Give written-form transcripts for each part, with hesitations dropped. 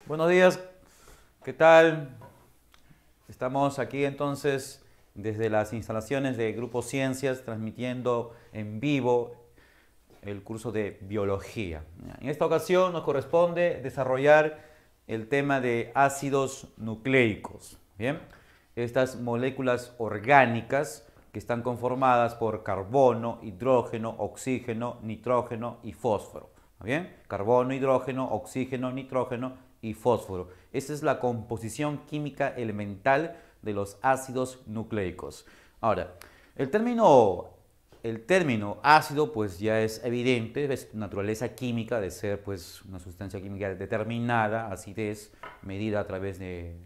Buenos días, ¿qué tal? Estamos aquí entonces desde las instalaciones de Grupo Ciencias transmitiendo en vivo el curso de biología. En esta ocasión nos corresponde desarrollar el tema de ácidos nucleicos. Bien, estas moléculas orgánicas que están conformadas por carbono, hidrógeno, oxígeno, nitrógeno y fósforo. ¿Bien? Carbono, hidrógeno, oxígeno, nitrógeno y fósforo. Esa es la composición química elemental de los ácidos nucleicos. Ahora, el término ácido pues ya es evidente, es naturaleza química de ser pues una sustancia química determinada, acidez medida a través de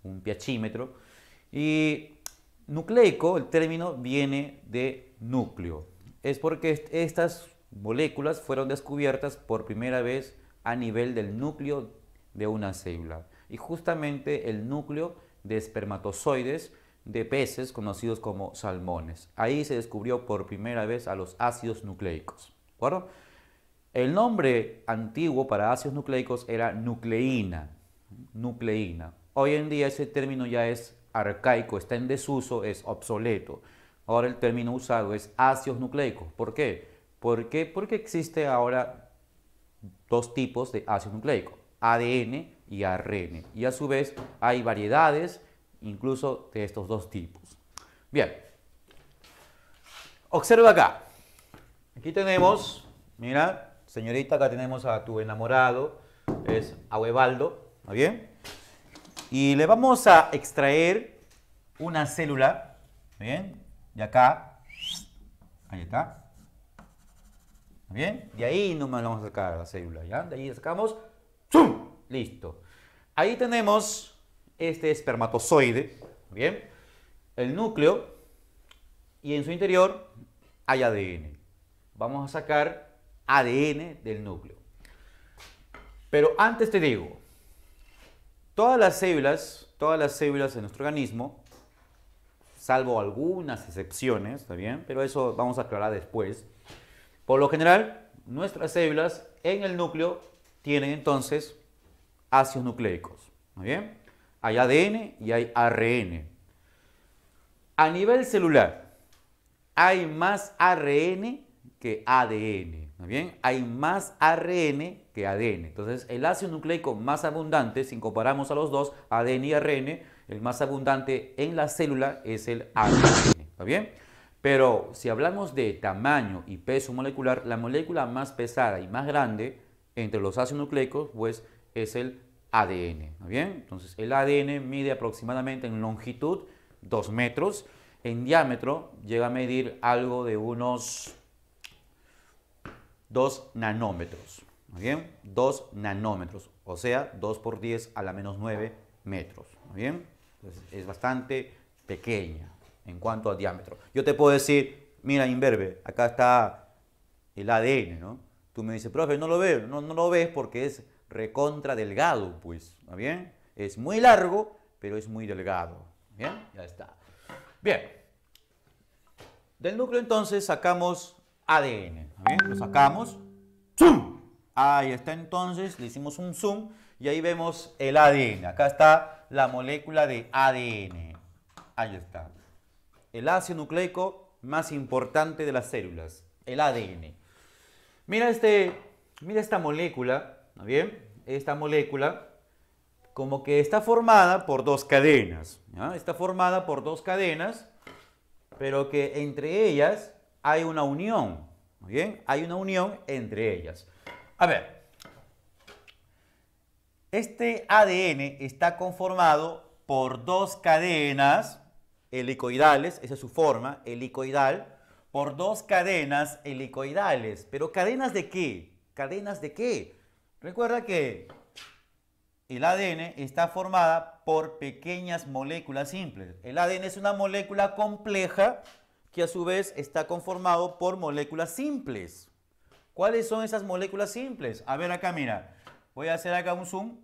un pHímetro. Y nucleico, el término viene de núcleo. Es porque estas moléculas fueron descubiertas por primera vez a nivel del núcleo de una célula. Y justamente el núcleo de espermatozoides de peces conocidos como salmones. Ahí se descubrió por primera vez a los ácidos nucleicos. ¿De acuerdo? El nombre antiguo para ácidos nucleicos era nucleína. Nucleína. Hoy en día ese término ya es arcaico, está en desuso, es obsoleto. Ahora el término usado es ácidos nucleicos. ¿Por qué? Porque existe ahora dos tipos de ácidos nucleicos, ADN y ARN. Y a su vez hay variedades incluso de estos dos tipos. Bien, observa acá. Aquí tenemos, mira, señorita, acá tenemos a tu enamorado, es Aguebaldo, ¿está bien? Y le vamos a extraer una célula, ¿bien? De acá, ahí está. ¿Bien? De ahí nomás vamos a sacar la célula, ¿ya? De ahí sacamos, ¡zum! Listo. Ahí tenemos este espermatozoide, ¿bien? El núcleo, y en su interior hay ADN. Vamos a sacar ADN del núcleo. Pero antes te digo, todas las células de nuestro organismo, salvo algunas excepciones, ¿está bien? Pero eso vamos a aclarar después. Por lo general, nuestras células en el núcleo tienen entonces ácidos nucleicos. ¿Muy bien? Hay ADN y hay ARN. A nivel celular, hay más ARN que ADN. ¿Muy bien? Hay más ARN que ADN. Entonces, el ácido nucleico más abundante, si comparamos a los dos, ADN y ARN, el más abundante en la célula es el ARN. ¿Está bien? Pero si hablamos de tamaño y peso molecular, la molécula más pesada y más grande entre los ácidos nucleicos pues, es el ADN. ¿Está bien? Entonces el ADN mide aproximadamente en longitud 2 metros, en diámetro llega a medir algo de unos 2 nanómetros. ¿Está bien? 2 nanómetros, o sea, 2 por 10 a la menos 9 metros. ¿Está bien? Entonces es bastante pequeña en cuanto al diámetro. Yo te puedo decir, mira, imberbe, acá está el ADN, ¿no? Tú me dices, profe, no lo veo. No, no lo ves porque es recontra delgado, pues, ¿está bien? Es muy largo, pero es muy delgado. ¿Bien? Ya está. Bien. Del núcleo entonces sacamos ADN, ¿está bien? Lo sacamos. ¡Zoom! Ahí está entonces, le hicimos un zoom y ahí vemos el ADN. Acá está la molécula de ADN. Ahí está. El ácido nucleico más importante de las células, el ADN. Mira esta molécula, ¿no bien? Esta molécula como que está formada por dos cadenas, ¿ya? Está formada por dos cadenas, pero que entre ellas hay una unión, ¿no bien? Hay una unión entre ellas. A ver, este ADN está conformado por dos cadenas helicoidales, esa es su forma, helicoidal, por dos cadenas helicoidales. ¿Pero cadenas de qué? ¿Cadenas de qué? Recuerda que el ADN está formada por pequeñas moléculas simples. El ADN es una molécula compleja que a su vez está conformado por moléculas simples. ¿Cuáles son esas moléculas simples? A ver acá, mira. Voy a hacer acá un zoom.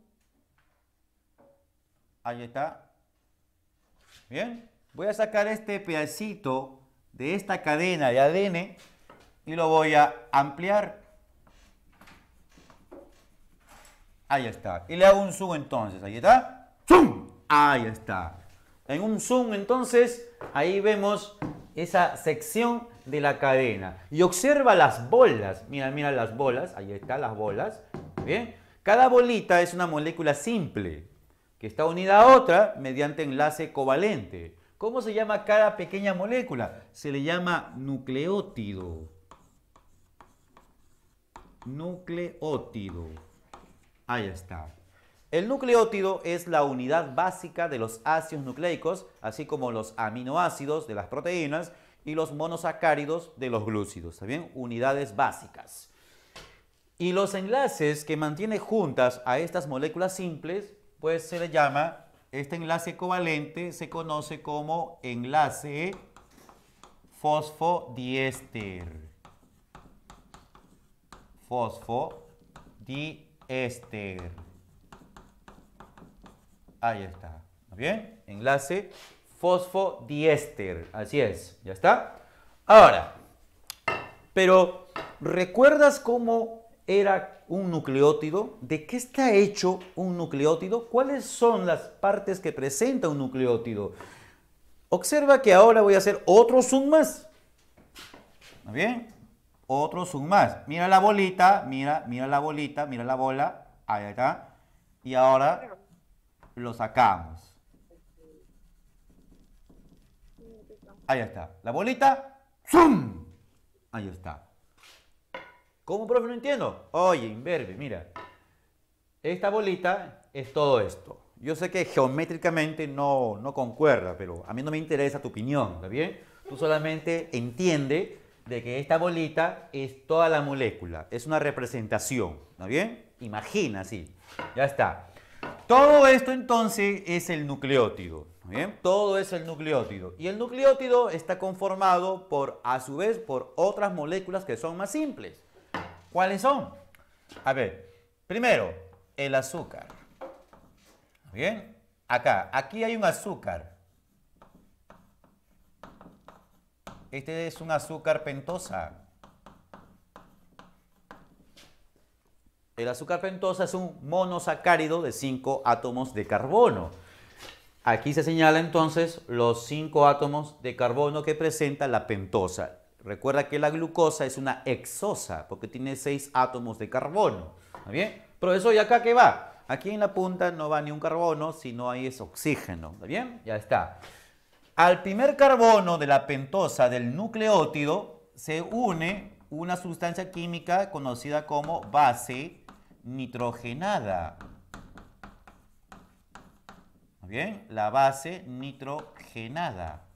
Ahí está. Bien. Voy a sacar este pedacito de esta cadena de ADN y lo voy a ampliar. Ahí está. Y le hago un zoom entonces. Ahí está. ¡Zoom! Ahí está. En un zoom entonces, ahí vemos esa sección de la cadena. Y observa las bolas. Mira, mira las bolas. Ahí están las bolas. ¿Bien? Cada bolita es una molécula simple que está unida a otra mediante enlace covalente. ¿Cómo se llama cada pequeña molécula? Se le llama nucleótido. Nucleótido. Ahí está. El nucleótido es la unidad básica de los ácidos nucleicos, así como los aminoácidos de las proteínas y los monosacáridos de los glúcidos. ¿Está bien? Unidades básicas. Y los enlaces que mantienen juntas a estas moléculas simples, pues se le llama, este enlace covalente se conoce como enlace fosfodiéster. Fosfodiéster. Ahí está. ¿Bien? Enlace fosfodiéster. Así es. ¿Ya está? Ahora, pero ¿recuerdas cómo era un nucleótido? ¿De qué está hecho un nucleótido? ¿Cuáles son las partes que presenta un nucleótido? Observa que ahora voy a hacer otro zoom más. ¿Está bien? Otro zoom más. Mira la bolita, mira la bolita, mira la bola. Ahí está. Y ahora lo sacamos. Ahí está. La bolita. ¡Zoom! Ahí está. ¿Cómo, profe? No entiendo. Oye, imberbe, mira. Esta bolita es todo esto. Yo sé que geométricamente no concuerda, pero a mí no me interesa tu opinión, ¿está bien? Tú solamente entiende de que esta bolita es toda la molécula. Es una representación, ¿está bien? Imagina, así. Ya está. Todo esto entonces es el nucleótido. ¿Bien? Todo es el nucleótido. Y el nucleótido está conformado a su vez, por otras moléculas que son más simples. ¿Cuáles son? A ver, primero, el azúcar. ¿Bien? Aquí hay un azúcar. Este es un azúcar pentosa. El azúcar pentosa es un monosacárido de 5 átomos de carbono. Aquí se señala entonces los 5 átomos de carbono que presenta la pentosa. Recuerda que la glucosa es una hexosa porque tiene 6 átomos de carbono. ¿Está bien? Profesor, ¿y acá qué va? Aquí en la punta no va ni un carbono, sino ahí es oxígeno. ¿Está bien? Ya está. Al primer carbono de la pentosa del nucleótido se une una sustancia química conocida como base nitrogenada. ¿Bien? La base nitrogenada.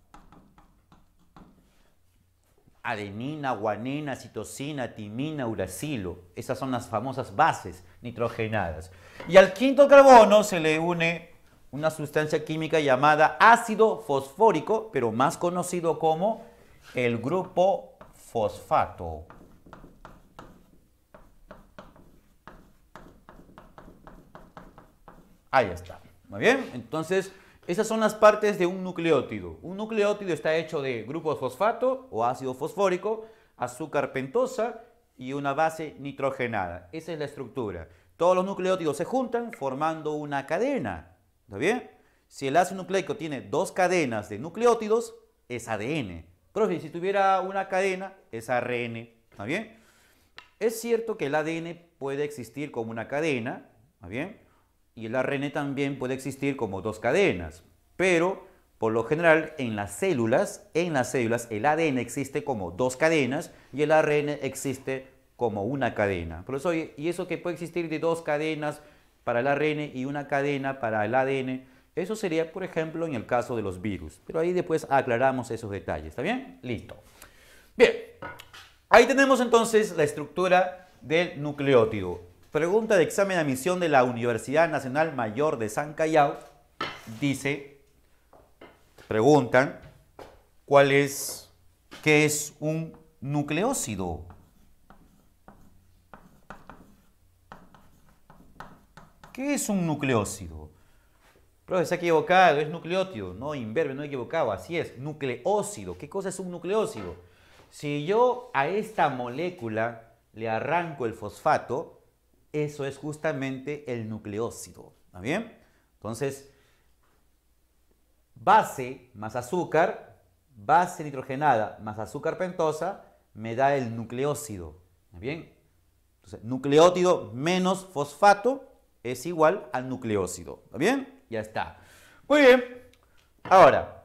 Adenina, guanina, citosina, timina, uracilo. Esas son las famosas bases nitrogenadas. Y al quinto carbono se le une una sustancia química llamada ácido fosfórico, pero más conocido como el grupo fosfato. Ahí está. ¿Muy bien? Entonces, esas son las partes de un nucleótido. Un nucleótido está hecho de grupo fosfato o ácido fosfórico, azúcar pentosa y una base nitrogenada. Esa es la estructura. Todos los nucleótidos se juntan formando una cadena. ¿Está bien? Si el ácido nucleico tiene 2 cadenas de nucleótidos, es ADN. Profe, si tuviera una cadena, es ARN. ¿Está bien? Es cierto que el ADN puede existir como una cadena. ¿Está bien? Y el ARN también puede existir como 2 cadenas. Pero, por lo general, en las células, el ADN existe como 2 cadenas y el ARN existe como una cadena. Por eso, y eso que puede existir de 2 cadenas para el ARN y una cadena para el ADN, eso sería, por ejemplo, en el caso de los virus. Pero ahí después aclaramos esos detalles. ¿Está bien? Listo. Bien. Ahí tenemos entonces la estructura del nucleótido. Pregunta de examen de admisión de la Universidad Nacional Mayor de San Callao. Dice, preguntan, ¿qué es un nucleócido? ¿Qué es un nucleócido? Profe, se ha equivocado, es nucleótido. No, imberbe, no he equivocado, así es, nucleócido. ¿Qué cosa es un nucleócido? Si yo a esta molécula le arranco el fosfato, eso es justamente el nucleócido. ¿Está bien? Entonces, base más azúcar, base nitrogenada más azúcar pentosa, me da el nucleócido. ¿Está bien? Entonces, nucleótido menos fosfato es igual al nucleócido. ¿Está bien? Ya está. Muy bien. Ahora,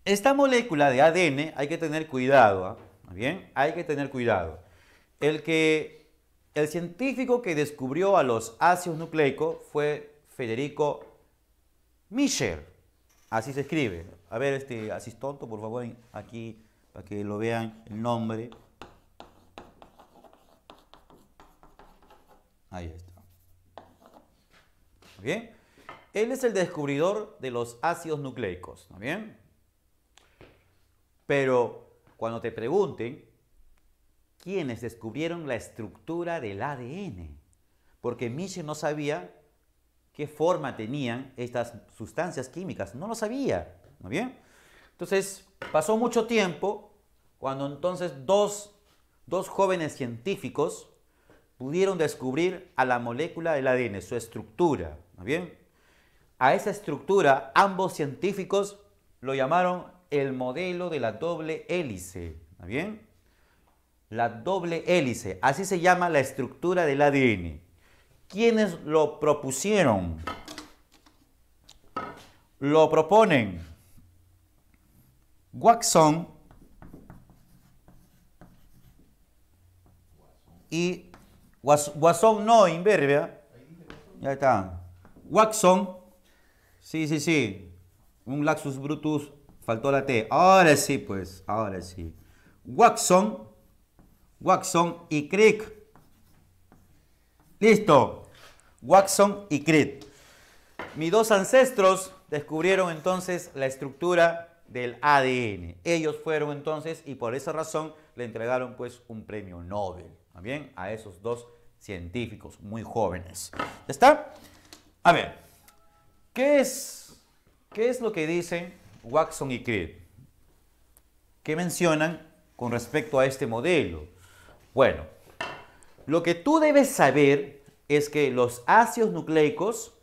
esta molécula de ADN hay que tener cuidado. ¿Ah? ¿Está bien? Hay que tener cuidado. El científico que descubrió a los ácidos nucleicos fue Federico Mischer. Así se escribe. A ver, asistonto, por favor, aquí, para que lo vean el nombre. Ahí está. ¿Bien? Él es el descubridor de los ácidos nucleicos. ¿Está bien? Pero cuando te pregunten, ¿quiénes descubrieron la estructura del ADN? Porque Mischer no sabía qué forma tenían estas sustancias químicas. No lo sabía. ¿No bien? Entonces, pasó mucho tiempo cuando entonces dos jóvenes científicos pudieron descubrir a la molécula del ADN, su estructura. ¿No bien? A esa estructura, ambos científicos lo llamaron el modelo de la doble hélice. ¿No bien? La doble hélice, así se llama la estructura del ADN. ¿Quiénes lo propusieron? Lo proponen Watson y Watson no, Inverbia. Ya está. Watson, sí. Un laxus brutus, faltó la T. Ahora sí, pues, ahora sí. Watson y Crick. Listo. Watson y Crick. Mis dos ancestros descubrieron entonces la estructura del ADN. Ellos fueron entonces, y por esa razón le entregaron pues un premio Nobel. ¿Está bien? A esos dos científicos muy jóvenes. ¿Ya está? A ver, ¿qué es lo que dicen Watson y Crick? ¿Qué mencionan con respecto a este modelo? Bueno, lo que tú debes saber es que los ácidos nucleicos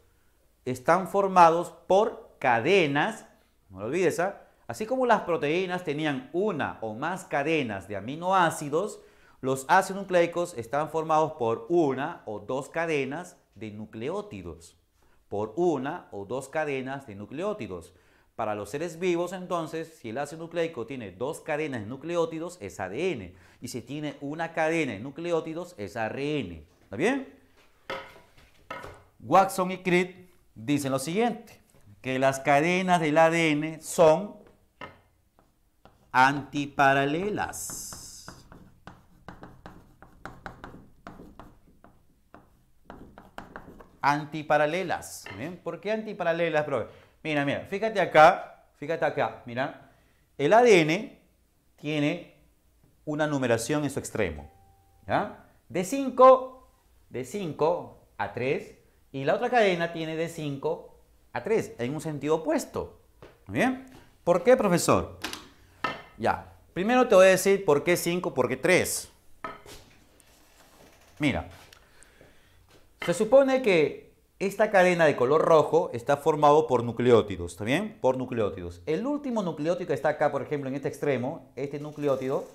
están formados por cadenas, no lo olvides, así como las proteínas tenían una o más cadenas de aminoácidos, los ácidos nucleicos están formados por una o dos cadenas de nucleótidos. Por una o dos cadenas de nucleótidos. Para los seres vivos, entonces, si el ácido nucleico tiene dos cadenas de nucleótidos, es ADN. Y si tiene una cadena de nucleótidos, es ARN. ¿Está bien? Watson y Crick dicen lo siguiente, que las cadenas del ADN son antiparalelas. Antiparalelas. ¿Bien? ¿Por qué antiparalelas, profe? Mira, fíjate acá, mira. El ADN tiene una numeración en su extremo. ¿Ya? De 5 a 3 y la otra cadena tiene de 5 a 3 en un sentido opuesto. ¿Bien? ¿Por qué, profesor? Ya. Primero te voy a decir por qué 5, por qué 3. Mira. Se supone que esta cadena de color rojo está formado por nucleótidos, ¿está bien? Por nucleótidos. El último nucleótido que está acá, por ejemplo, en este extremo, este nucleótido,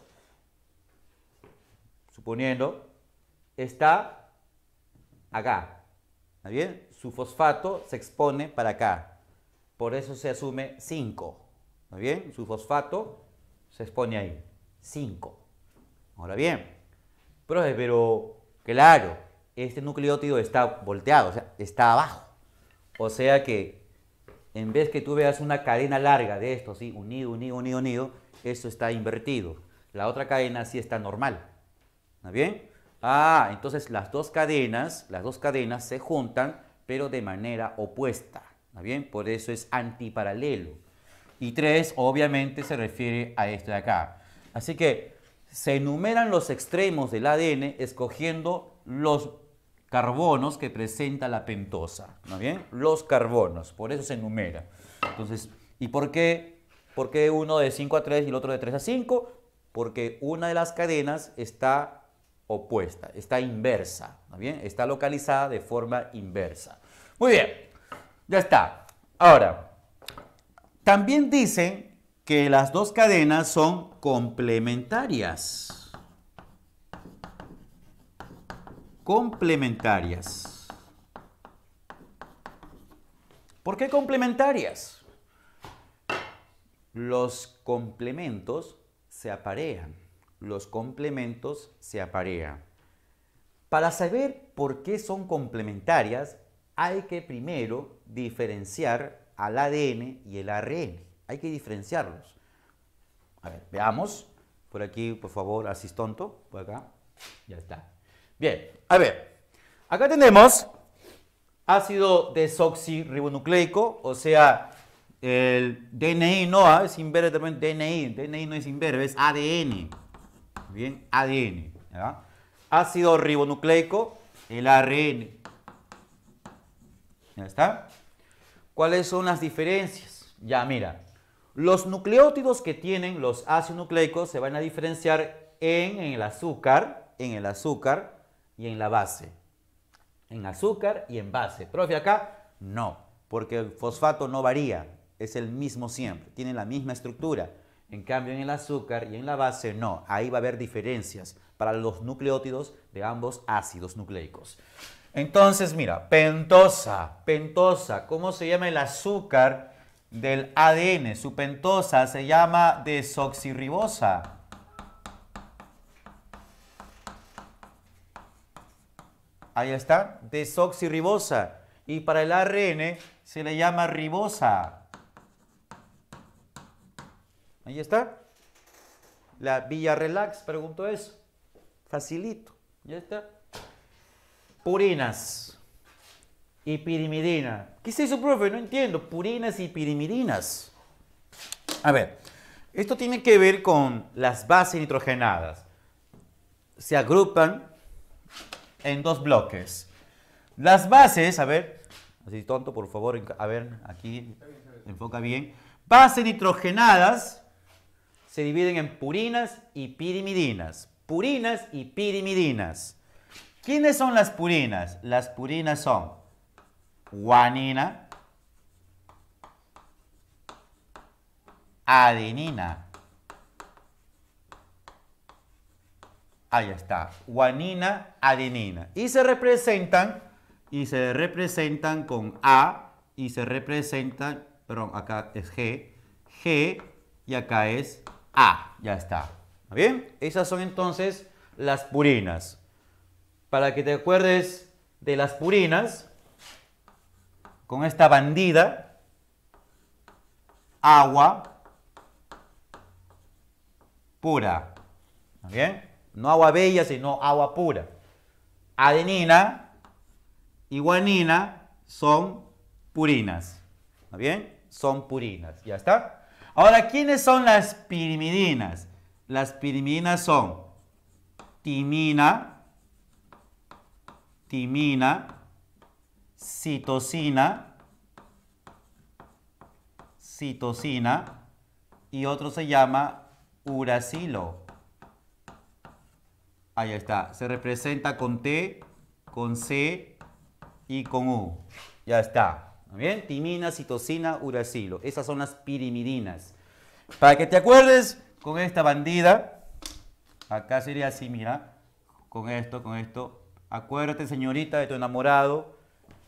suponiendo, está acá, ¿está bien? Su fosfato se expone para acá. Por eso se asume 5, ¿está bien? Su fosfato se expone ahí, 5. Ahora bien, profe, pero claro, este nucleótido está volteado, o sea, está abajo. O sea que en vez que tú veas una cadena larga de esto, ¿sí? Unido, eso está invertido. La otra cadena sí está normal. ¿Está bien? Entonces las dos cadenas se juntan, pero de manera opuesta. ¿Está bien? Por eso es antiparalelo. Y 3 obviamente se refiere a esto de acá. Así que se enumeran los extremos del ADN escogiendo los carbonos que presenta la pentosa. ¿No bien? Los carbonos, por eso se enumera. Entonces, ¿y por qué uno de 5 a 3 y el otro de 3 a 5? Porque una de las cadenas está opuesta, está inversa, ¿está bien? Está localizada de forma inversa. Muy bien, ya está. Ahora, también dicen que las dos cadenas son complementarias. Complementarias. ¿Por qué complementarias? Los complementos se aparean. Los complementos se aparean. Para saber por qué son complementarias, hay que primero diferenciar al ADN y el ARN. Hay que diferenciarlos. A ver, veamos. Por aquí, por favor, asistonto. Por acá. Ya está. Bien, a ver. Acá tenemos ácido desoxirribonucleico, o sea, el DNI no es imberbe, también DNI no es imberbe, es ADN. Bien, ADN. ¿Ya? Ácido ribonucleico, el ARN. ¿Ya está? ¿Cuáles son las diferencias? Ya, mira. Los nucleótidos que tienen los ácidos nucleicos se van a diferenciar en el azúcar y en la base. En azúcar y en base. Profe, acá no, porque el fosfato no varía, es el mismo siempre, tiene la misma estructura. En cambio, en el azúcar y en la base no, ahí va a haber diferencias para los nucleótidos de ambos ácidos nucleicos. Entonces, mira, pentosa, ¿cómo se llama el azúcar del ADN? Su pentosa se llama desoxirribosa. Ahí está, desoxirribosa. Y para el ARN se le llama ribosa. Ahí está. La Villa Relax preguntó eso. Facilito. Ya está. Purinas y pirimidina. ¿Qué es eso, profe? No entiendo. Purinas y pirimidinas. A ver, esto tiene que ver con las bases nitrogenadas. Se agrupan en dos bloques. Las bases, a ver, así tonto, por favor, a ver, aquí, enfoca bien. Bases nitrogenadas se dividen en purinas y pirimidinas. Purinas y pirimidinas. ¿Quiénes son las purinas? Las purinas son guanina, adenina. Ahí está, guanina, adenina. Y se representan con A y se representan, perdón, acá es G y acá es A. Ya está. ¿Está bien? Esas son entonces las purinas. Para que te acuerdes de las purinas, con esta bandida, agua pura. ¿Está bien? No agua bella, sino agua pura. Adenina y guanina son purinas. ¿Está bien? Son purinas. ¿Ya está? Ahora, ¿quiénes son las pirimidinas? Las pirimidinas son timina, citosina y otro se llama uracilo. Ahí está. Se representa con T, con C y con U. Ya está. ¿Bien? Timina, citosina, uracilo. Esas son las pirimidinas. Para que te acuerdes con esta bandida, acá sería así, mira. Con esto. Acuérdate, señorita, de tu enamorado,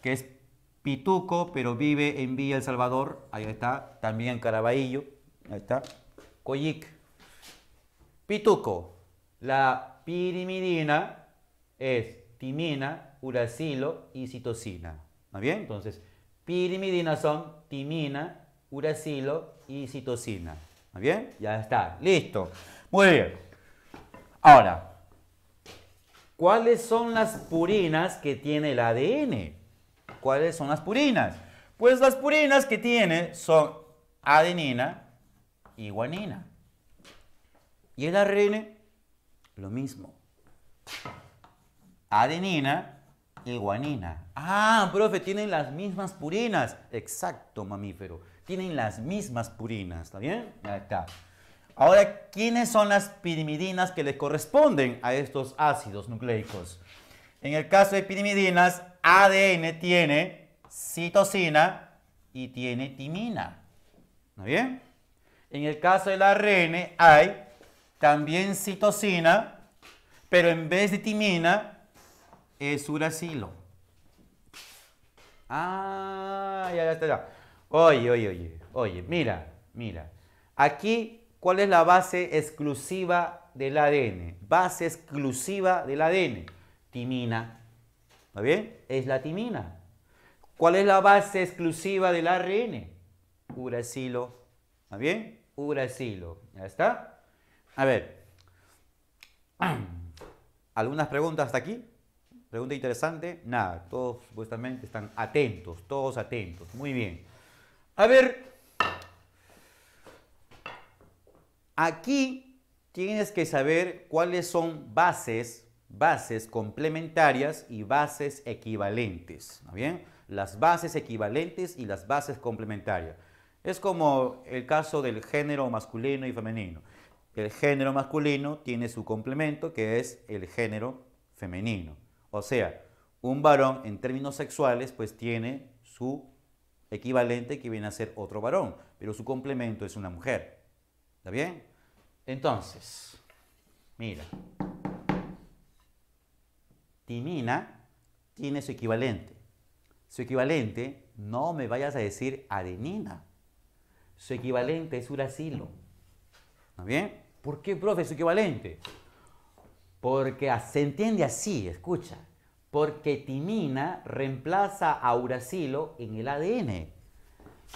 que es pituco, pero vive en Villa El Salvador. Ahí está. También en Caraballo. Ahí está. Coyic. Pituco. La pirimidina es timina, uracilo y citosina. ¿Está bien? Entonces, pirimidinas son timina, uracilo y citosina. ¿Está bien? Ya está. Listo. Muy bien. Ahora, ¿cuáles son las purinas que tiene el ADN? ¿Cuáles son las purinas? Pues las purinas que tiene son adenina y guanina. ¿Y el ARN? Lo mismo. Adenina y guanina. Ah, profe, tienen las mismas purinas. Exacto, mamífero. Tienen las mismas purinas. ¿Está bien? Ya está. Ahora, ¿quiénes son las pirimidinas que le corresponden a estos ácidos nucleicos? En el caso de pirimidinas, ADN tiene citosina y tiene timina. ¿Está bien? En el caso del ARN hay también citosina, pero en vez de timina es uracilo. Ah, ya está. Oye, mira. Aquí, ¿cuál es la base exclusiva del ADN? Base exclusiva del ADN. Timina. ¿Está bien? Es la timina. ¿Cuál es la base exclusiva del ARN? Uracilo. ¿Está bien? Uracilo. ¿Ya está? A ver. ¿Algunas preguntas hasta aquí? Pregunta interesante. Nada, todos supuestamente están atentos, todos atentos. Muy bien. A ver. Aquí tienes que saber cuáles son bases complementarias y bases equivalentes. ¿Está bien? Las bases equivalentes y las bases complementarias. Es como el caso del género masculino y femenino. El género masculino tiene su complemento, que es el género femenino. O sea, un varón en términos sexuales pues tiene su equivalente que viene a ser otro varón, pero su complemento es una mujer. ¿Está bien? Entonces, mira, timina tiene su equivalente. Su equivalente, no me vayas a decir adenina. Su equivalente es uracilo. ¿Está bien? ¿Por qué, profe, su equivalente? Porque se entiende así, escucha. Porque timina reemplaza a uracilo en el ADN.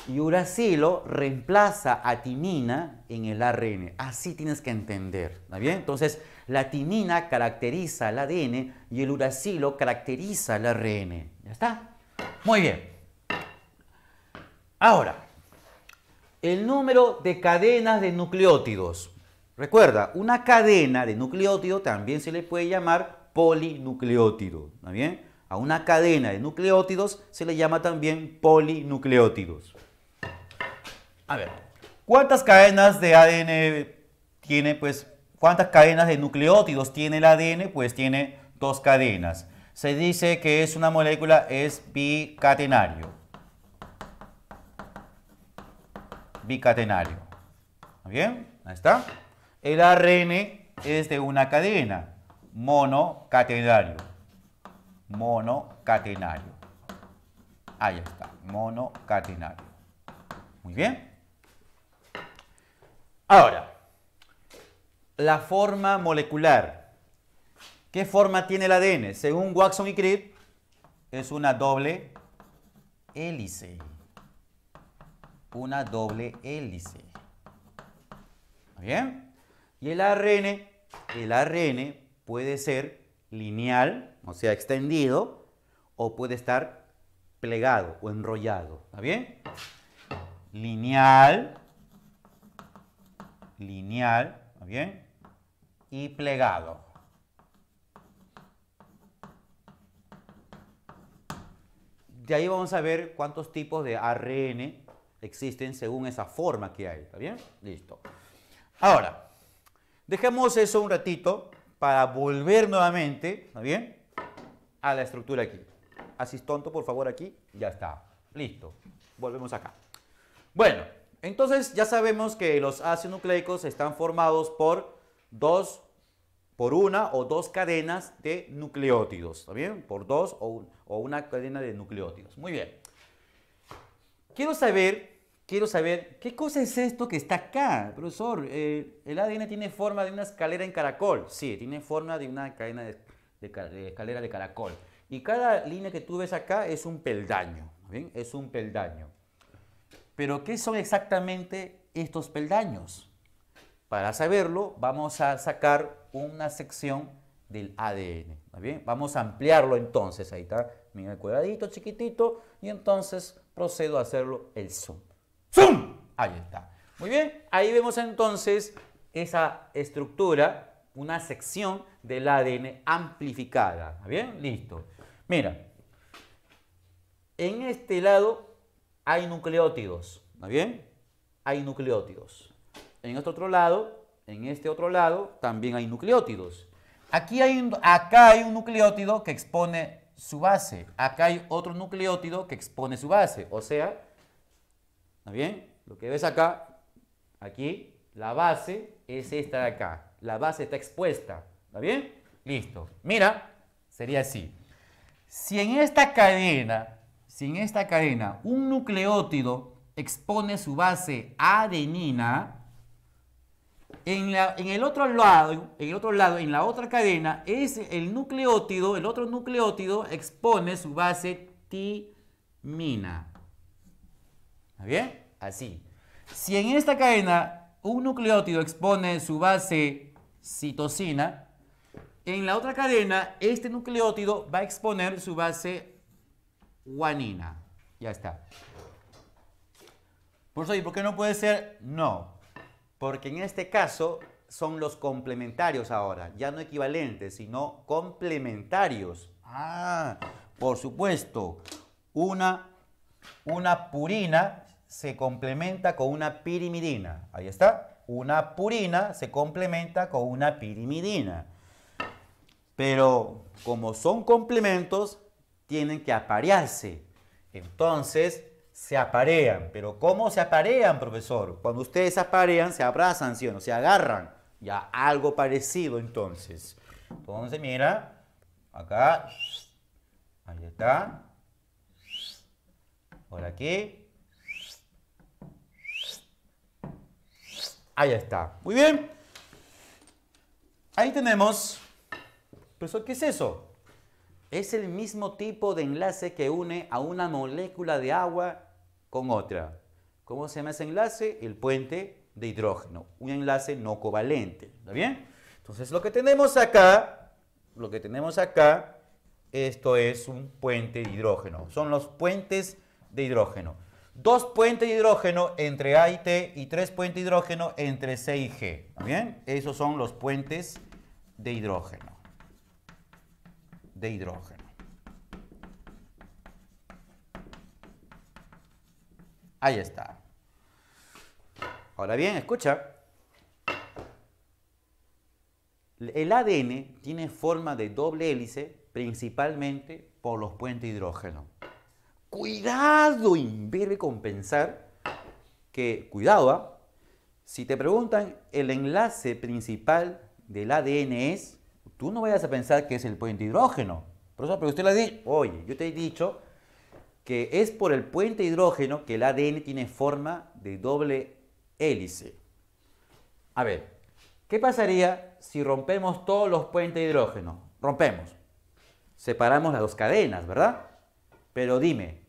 Y uracilo reemplaza a timina en el ARN. Así tienes que entender. ¿Está bien? Entonces, la timina caracteriza el ADN y el uracilo caracteriza el ARN. ¿Ya está? Muy bien. Ahora, el número de cadenas de nucleótidos. Recuerda, una cadena de nucleótido también se le puede llamar polinucleótido. ¿Está bien? A una cadena de nucleótidos se le llama también polinucleótidos. A ver, ¿cuántas cadenas de ADN tiene? Pues, ¿cuántas cadenas de nucleótidos tiene el ADN? Pues tiene 2 cadenas. Se dice que es una molécula, es bicatenario. Bicatenario. ¿Está bien? Ahí está. El ARN es de una cadena, monocatenario. Monocatenario. Ahí está, monocatenario. Muy bien. Ahora, la forma molecular. ¿Qué forma tiene el ADN? Según Watson y Crick, es una doble hélice. Una doble hélice. ¿Está bien? Y el ARN puede ser lineal, o sea, extendido, o puede estar plegado o enrollado. ¿Está bien? Lineal, ¿está bien? Y plegado. De ahí vamos a ver cuántos tipos de ARN existen según esa forma que hay. ¿Está bien? Listo. Ahora, dejemos eso un ratito para volver nuevamente, ¿está bien?, a la estructura aquí. Asís tonto, por favor, aquí. Ya está. Listo. Volvemos acá. Bueno, entonces ya sabemos que los ácidos nucleicos están formados por una o dos cadenas de nucleótidos. ¿Está bien? Por dos o una cadena de nucleótidos. Muy bien. Quiero saber, ¿qué cosa es esto que está acá? Profesor, el ADN tiene forma de una escalera en caracol. Sí, tiene forma de una cadena de escalera de caracol. Y cada línea que tú ves acá es un peldaño. ¿Bien? Es un peldaño. Pero, ¿qué son exactamente estos peldaños? Para saberlo, vamos a sacar una sección del ADN. ¿Está bien? Vamos a ampliarlo entonces. Ahí está. Mira el cuadradito chiquitito. Y entonces procedo a hacerlo el zoom. ¡Zoom! Ahí está. Muy bien. Ahí vemos entonces esa estructura, una sección del ADN amplificada. ¿Está bien? Listo. Mira. En este lado hay nucleótidos. ¿Está bien? Hay nucleótidos. en este otro lado, también hay nucleótidos. Acá hay un nucleótido que expone su base. Acá hay otro nucleótido que expone su base. O sea, ¿está bien? Lo que ves acá, aquí, la base es esta de acá. La base está expuesta. ¿Está bien? Listo. Mira, sería así. Si en esta cadena un nucleótido expone su base adenina, en el otro lado, en la otra cadena, el otro nucleótido expone su base timina. ¿Está bien? Así. Si en esta cadena un nucleótido expone su base citosina, en la otra cadena este nucleótido va a exponer su base guanina. Ya está. Por eso, ¿y por qué no puede ser? No. Porque en este caso son los complementarios ahora, ya no equivalentes, sino complementarios. Ah, por supuesto, una purina se complementa con una pirimidina. Ahí está. Una purina se complementa con una pirimidina. Pero como son complementos, tienen que aparearse. Entonces, se aparean. ¿Pero cómo se aparean, profesor? Cuando ustedes se aparean, se abrazan, ¿sí o no? Se agarran. Ya algo parecido, entonces. Entonces, mira. Acá. Ahí está. Por aquí. Ahí está. Muy bien. Ahí tenemos. ¿Profesor, qué es eso? Es el mismo tipo de enlace que une a una molécula de agua con otra. ¿Cómo se llama ese enlace? El puente de hidrógeno. Un enlace no covalente. ¿Está bien? Entonces lo que tenemos acá, esto es un puente de hidrógeno. Son los puentes de hidrógeno. 2 puentes de hidrógeno entre A y T y 3 puentes de hidrógeno entre C y G. ¿Está bien? Esos son los puentes de hidrógeno. Ahí está. Ahora bien, escucha. El ADN tiene forma de doble hélice principalmente por los puentes de hidrógeno. Cuidado, imberbe, con pensar que, cuidado, si te preguntan el enlace principal del ADN es, tú no vayas a pensar que es el puente de hidrógeno. Pero usted le ha dicho, oye, yo te he dicho que es por el puente de hidrógeno que el ADN tiene forma de doble hélice. A ver, ¿qué pasaría si rompemos todos los puentes de hidrógeno? Rompemos. Separamos las 2 cadenas, ¿verdad? Pero dime,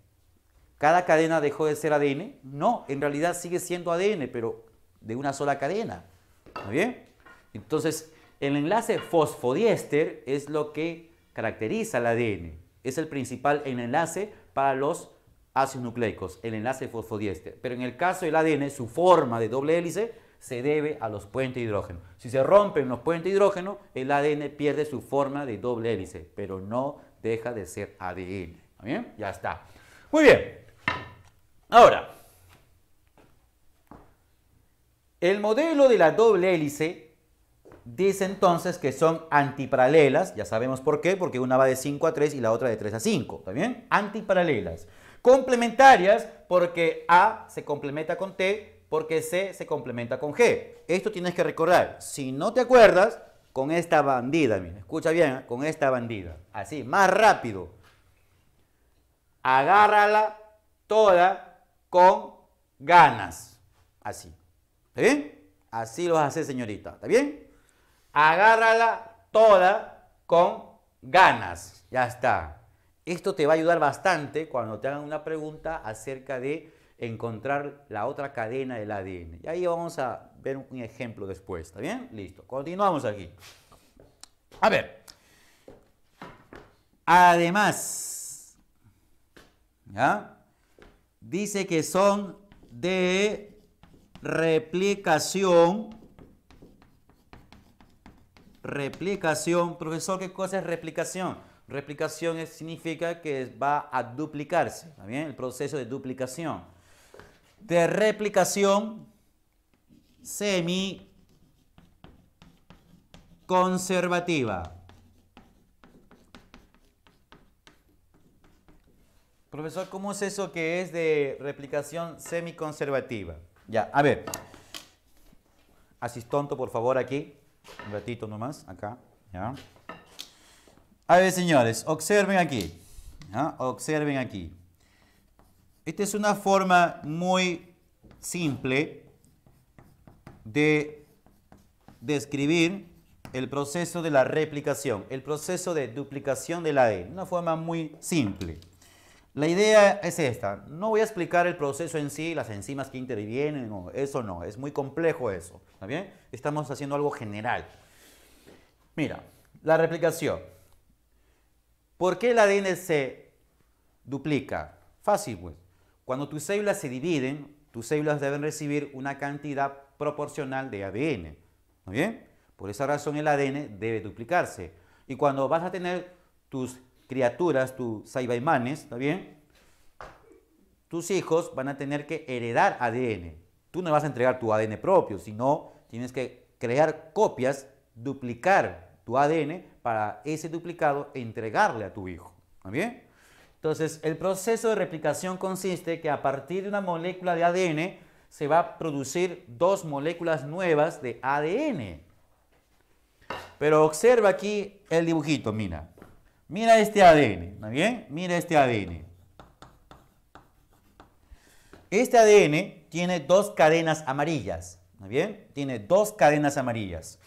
¿cada cadena dejó de ser ADN? No, en realidad sigue siendo ADN, pero de una sola cadena. ¿Está bien? Entonces, el enlace fosfodiéster es lo que caracteriza el ADN. Es el principal enlace para los ácidos nucleicos, el enlace fosfodiéster. Pero en el caso del ADN, su forma de doble hélice se debe a los puentes de hidrógeno. Si se rompen los puentes de hidrógeno, el ADN pierde su forma de doble hélice, pero no deja de ser ADN. ¿Está bien? Ya está. Muy bien. Ahora, el modelo de la doble hélice dice entonces que son antiparalelas. Ya sabemos por qué, porque una va de 5 a 3 y la otra de 3 a 5. ¿Está bien? Antiparalelas. Complementarias porque A se complementa con T, porque C se complementa con G. Esto tienes que recordar. Si no te acuerdas, con esta bandida, mira, escucha bien, ¿eh? Con esta bandida. Así, más rápido. Agárrala toda con ganas. Así. ¿Está bien? Así lo vas a hacer, señorita. ¿Está bien? Agárrala toda con ganas. Ya está. Esto te va a ayudar bastante cuando te hagan una pregunta acerca de encontrar la otra cadena del ADN. Y ahí vamos a ver un ejemplo después. ¿Está bien? Listo. Continuamos aquí. A ver. Además, ¿ya? Dice que son de replicación. Replicación. Profesor, ¿qué cosa es replicación? Replicación significa que va a duplicarse. ¿Está bien? El proceso de duplicación. De replicación semiconservativa. Profesor, ¿cómo es eso que es de replicación semiconservativa? Ya, a ver. Asistonto, por favor, aquí. Un ratito nomás, acá. ¿Ya? A ver, señores, observen aquí. ¿Ya? Observen aquí. Esta es una forma muy simple de describir el proceso de la replicación, el proceso de duplicación del ADN. Una forma muy simple. La idea es esta. No voy a explicar el proceso en sí, las enzimas que intervienen, no, eso no, es muy complejo eso. ¿Está bien? Estamos haciendo algo general. Mira, la replicación. ¿Por qué el ADN se duplica? Fácil, pues. Cuando tus células se dividen, tus células deben recibir una cantidad proporcional de ADN. ¿Está bien? Por esa razón el ADN debe duplicarse. Y cuando vas a tener tus criaturas, tus saibaimanes, ¿está bien? Tus hijos van a tener que heredar ADN. Tú no vas a entregar tu ADN propio, sino tienes que crear copias, duplicar tu ADN para ese duplicado entregarle a tu hijo. ¿Está bien? Entonces, el proceso de replicación consiste que a partir de una molécula de ADN se va a producir dos moléculas nuevas de ADN. Pero observa aquí el dibujito, mira. Mira este ADN, ¿está bien? Mira este ADN. Este ADN tiene dos cadenas amarillas, ¿está bien? Tiene dos cadenas amarillas.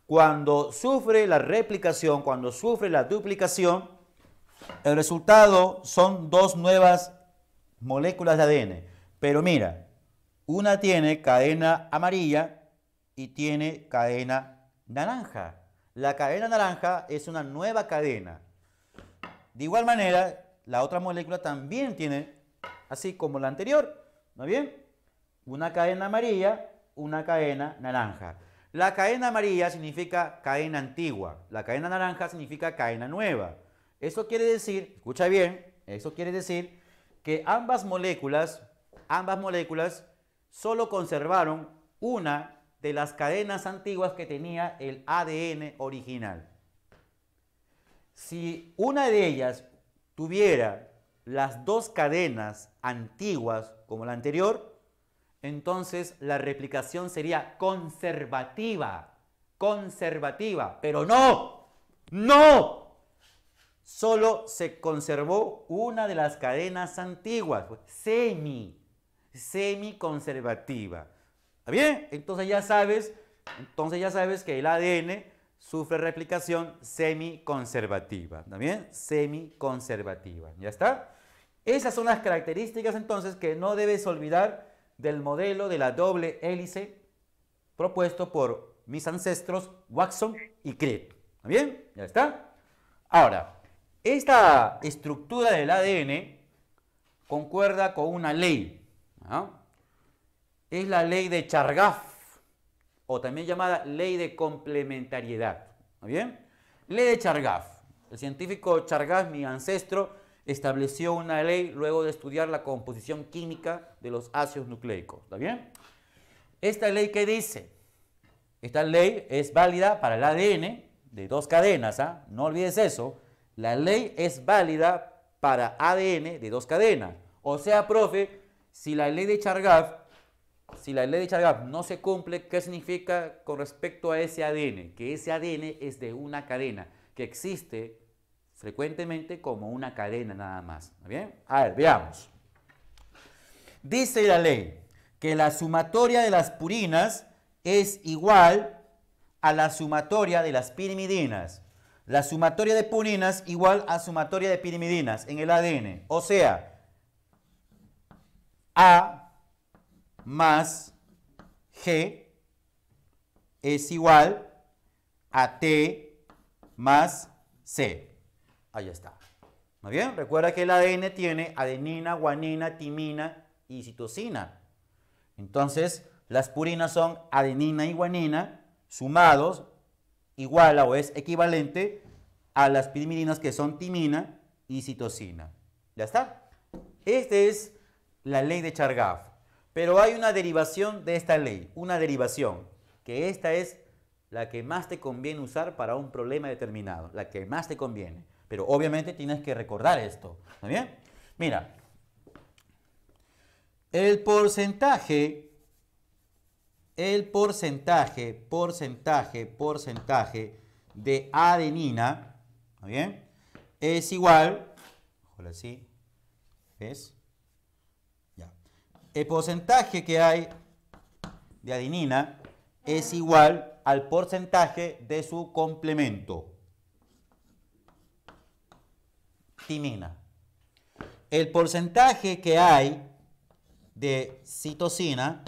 Cuando sufre la replicación, cuando sufre la duplicación, el resultado son dos nuevas moléculas de ADN. Pero mira, una tiene cadena amarilla y tiene cadena naranja. La cadena naranja es una nueva cadena. De igual manera, la otra molécula también tiene, así como la anterior, ¿no bien? Una cadena amarilla, una cadena naranja. La cadena amarilla significa cadena antigua, la cadena naranja significa cadena nueva. Eso quiere decir, escucha bien, eso quiere decir que ambas moléculas solo conservaron una de las cadenas antiguas que tenía el ADN original. Si una de ellas tuviera las dos cadenas antiguas como la anterior, entonces la replicación sería conservativa, pero no, solo se conservó una de las cadenas antiguas, semiconservativa. ¿Está bien? Entonces ya sabes que el ADN sufre replicación semiconservativa. ¿Está bien? Semiconservativa. ¿Ya está? Esas son las características entonces que no debes olvidar del modelo de la doble hélice propuesto por mis ancestros Watson y Crick. ¿Está bien? ¿Ya está? Ahora, esta estructura del ADN concuerda con una ley, ¿no? Es la ley de Chargaff, o también llamada ley de complementariedad. ¿Está bien? Ley de Chargaff. El científico Chargaff, mi ancestro, estableció una ley luego de estudiar la composición química de los ácidos nucleicos. ¿Está bien? ¿Esta ley qué dice? Esta ley es válida para el ADN de dos cadenas, ¿ah? No olvides eso. La ley es válida para ADN de dos cadenas. O sea, profe, si la ley de Chargaff no se cumple, ¿qué significa con respecto a ese ADN? Que ese ADN es de una cadena, que existe frecuentemente como una cadena nada más. ¿Está bien? A ver, veamos. Dice la ley que la sumatoria de las purinas es igual a la sumatoria de las pirimidinas. La sumatoria de purinas igual a sumatoria de pirimidinas en el ADN. O sea, A más G es igual a T más C. Ahí está. ¿Muy bien? Recuerda que el ADN tiene adenina, guanina, timina y citosina. Entonces, las purinas son adenina y guanina sumados igual a o es equivalente a las pirimidinas que son timina y citosina. ¿Ya está? Esta es la ley de Chargaff. Pero hay una derivación de esta ley, una derivación, que esta es la que más te conviene usar para un problema determinado, la que más te conviene. Pero obviamente tienes que recordar esto, ¿está bien? Mira, el porcentaje de adenina, ¿está bien? Es igual, ojalá así, ¿ves? Ya. El porcentaje que hay de adenina es igual al porcentaje de su complemento, timina. El porcentaje que hay de citosina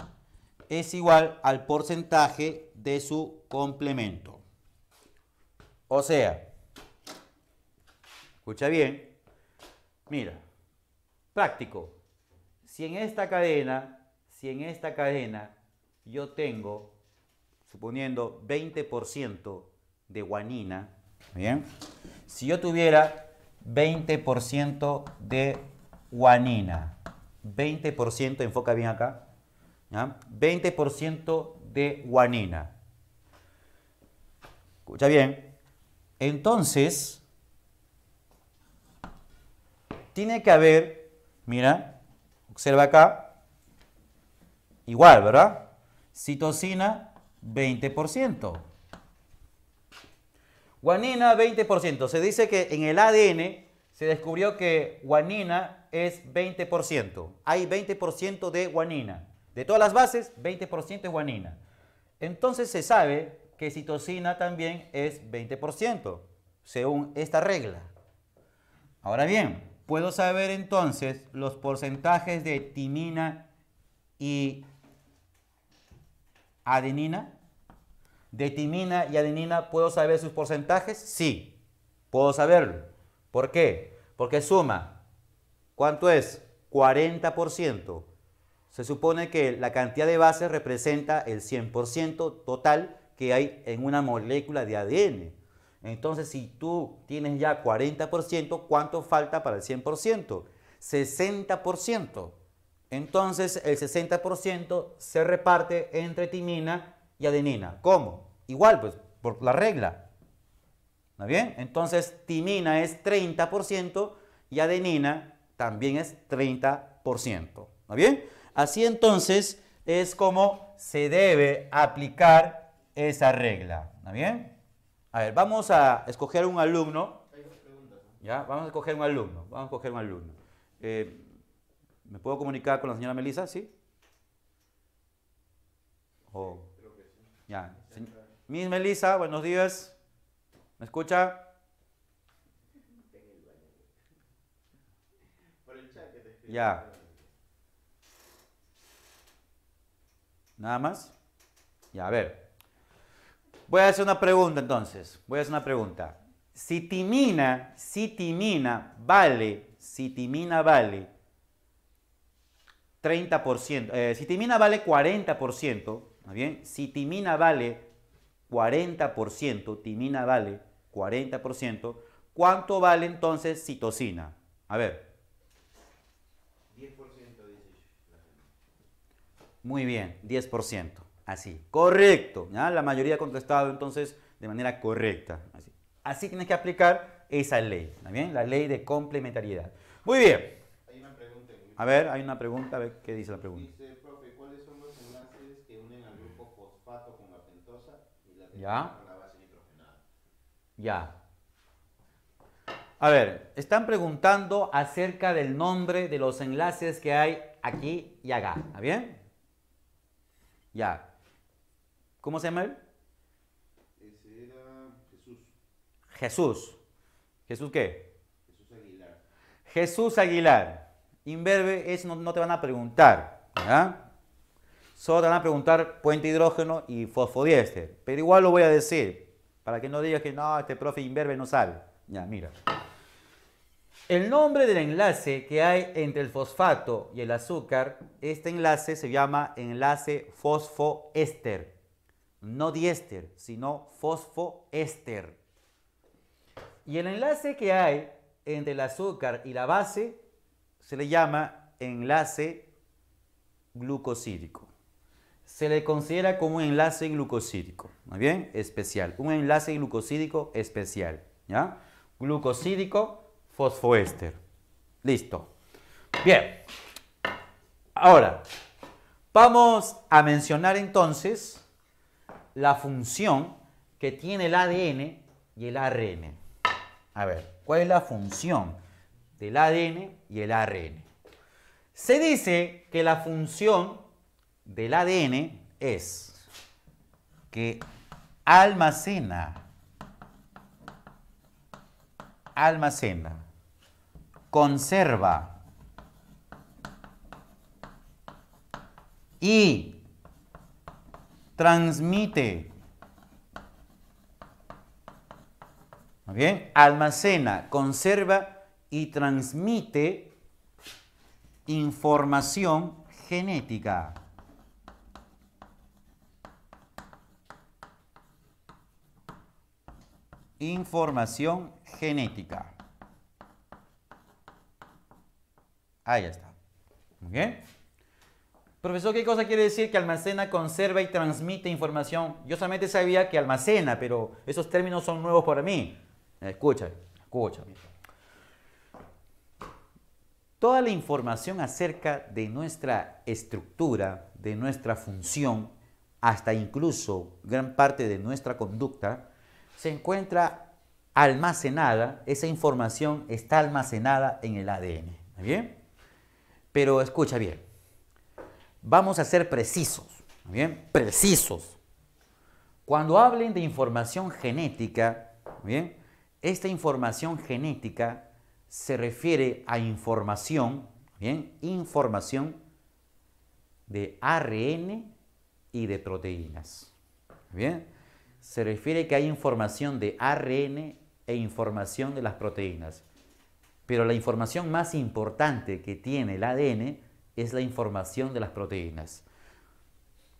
es igual al porcentaje de su complemento. O sea, escucha bien, mira, práctico, si en esta cadena yo tengo, suponiendo 20% de guanina, ¿bien? Si yo tuviera 20% de guanina, 20%, enfoca bien acá, ¿ya? 20% de guanina. Escucha bien. Entonces, tiene que haber, mira, observa acá, igual, ¿verdad? Citosina, 20%. Guanina, 20%. Se dice que en el ADN se descubrió que guanina es 20%. Hay 20% de guanina. De todas las bases, 20% es guanina. Entonces se sabe que citosina también es 20%, según esta regla. Ahora bien, puedo saber entonces los porcentajes de timina y adenina. ¿De timina y adenina puedo saber sus porcentajes? Sí, puedo saberlo. ¿Por qué? Porque suma. ¿Cuánto es? 40%. Se supone que la cantidad de bases representa el 100% total que hay en una molécula de ADN. Entonces, si tú tienes ya 40%, ¿cuánto falta para el 100%? 60%. Entonces, el 60% se reparte entre timina y adenina. ¿Cómo? Igual, pues, por la regla. ¿Está bien? Entonces, timina es 30% y adenina también es 30%. ¿Está bien? Así entonces es como se debe aplicar esa regla. ¿Está bien? A ver, vamos a escoger un alumno. ¿Ya? Vamos a escoger un alumno. Vamos a escoger un alumno. ¿Me puedo comunicar con la señora Melissa? ¿Sí? Oh. Ya. Miss Melissa, buenos días. ¿Me escucha? Ya. ¿Nada más? Ya, a ver. Voy a hacer una pregunta entonces. Voy a hacer una pregunta. Si timina vale 30%, si timina vale 40%, ¿está bien? Si timina vale 40%, timina vale 40%, ¿cuánto vale entonces citosina? A ver. 10% dice. Muy bien, 10%. Así, correcto. ¿Ya? La mayoría ha contestado entonces de manera correcta. Así tienes que aplicar esa ley. ¿Está bien? La ley de complementariedad. Muy bien. Hay una pregunta. A ver, hay una pregunta. A ver qué dice la pregunta. Dice, profe, ¿cuáles son los enlaces que unen al grupo fosfato con la pentosa y la Ya. pentosa con la base nitrogenada? Ya. A ver, están preguntando acerca del nombre de los enlaces que hay aquí y acá. ¿Está bien? Ya. ¿Cómo se llama él? Ese era Jesús. Jesús. ¿Jesús qué? Jesús Aguilar. Jesús Aguilar. Imberbe, eso no te van a preguntar. ¿Ya? Solo te van a preguntar puente hidrógeno y fosfodiéster. Pero igual lo voy a decir. Para que no digas que no, este profe imberbe no sabe. Ya, mira. El nombre del enlace que hay entre el fosfato y el azúcar, este enlace se llama enlace fosfoéster. No diéster, sino fosfoéster. Y el enlace que hay entre el azúcar y la base se le llama enlace glucosídico. Se le considera como un enlace glucosídico, ¿muy bien? Especial, un enlace glucosídico especial, ¿ya? Glucosídico fosfoéster. Listo. Bien. Ahora, vamos a mencionar entonces la función que tiene el ADN y el ARN. A ver, ¿cuál es la función del ADN y el ARN? Se dice que la función del ADN es que almacena, conserva y transmite. ¿Muy bien? Almacena, conserva y transmite información genética. Información genética. Ahí está. ¿Muy bien? Profesor, ¿qué cosa quiere decir que almacena, conserva y transmite información? Yo solamente sabía que almacena, pero esos términos son nuevos para mí. Escúchame. Toda la información acerca de nuestra estructura, de nuestra función, hasta incluso gran parte de nuestra conducta, se encuentra almacenada, esa información está almacenada en el ADN. ¿Muy bien? Pero escucha bien, vamos a ser precisos. ¿Muy bien? Precisos. Cuando hablen de información genética, ¿muy bien? Esta información genética se refiere a información, ¿bien? Información de ARN y de proteínas. ¿Bien? Se refiere que hay información de ARN e información de las proteínas. Pero la información más importante que tiene el ADN es la información de las proteínas.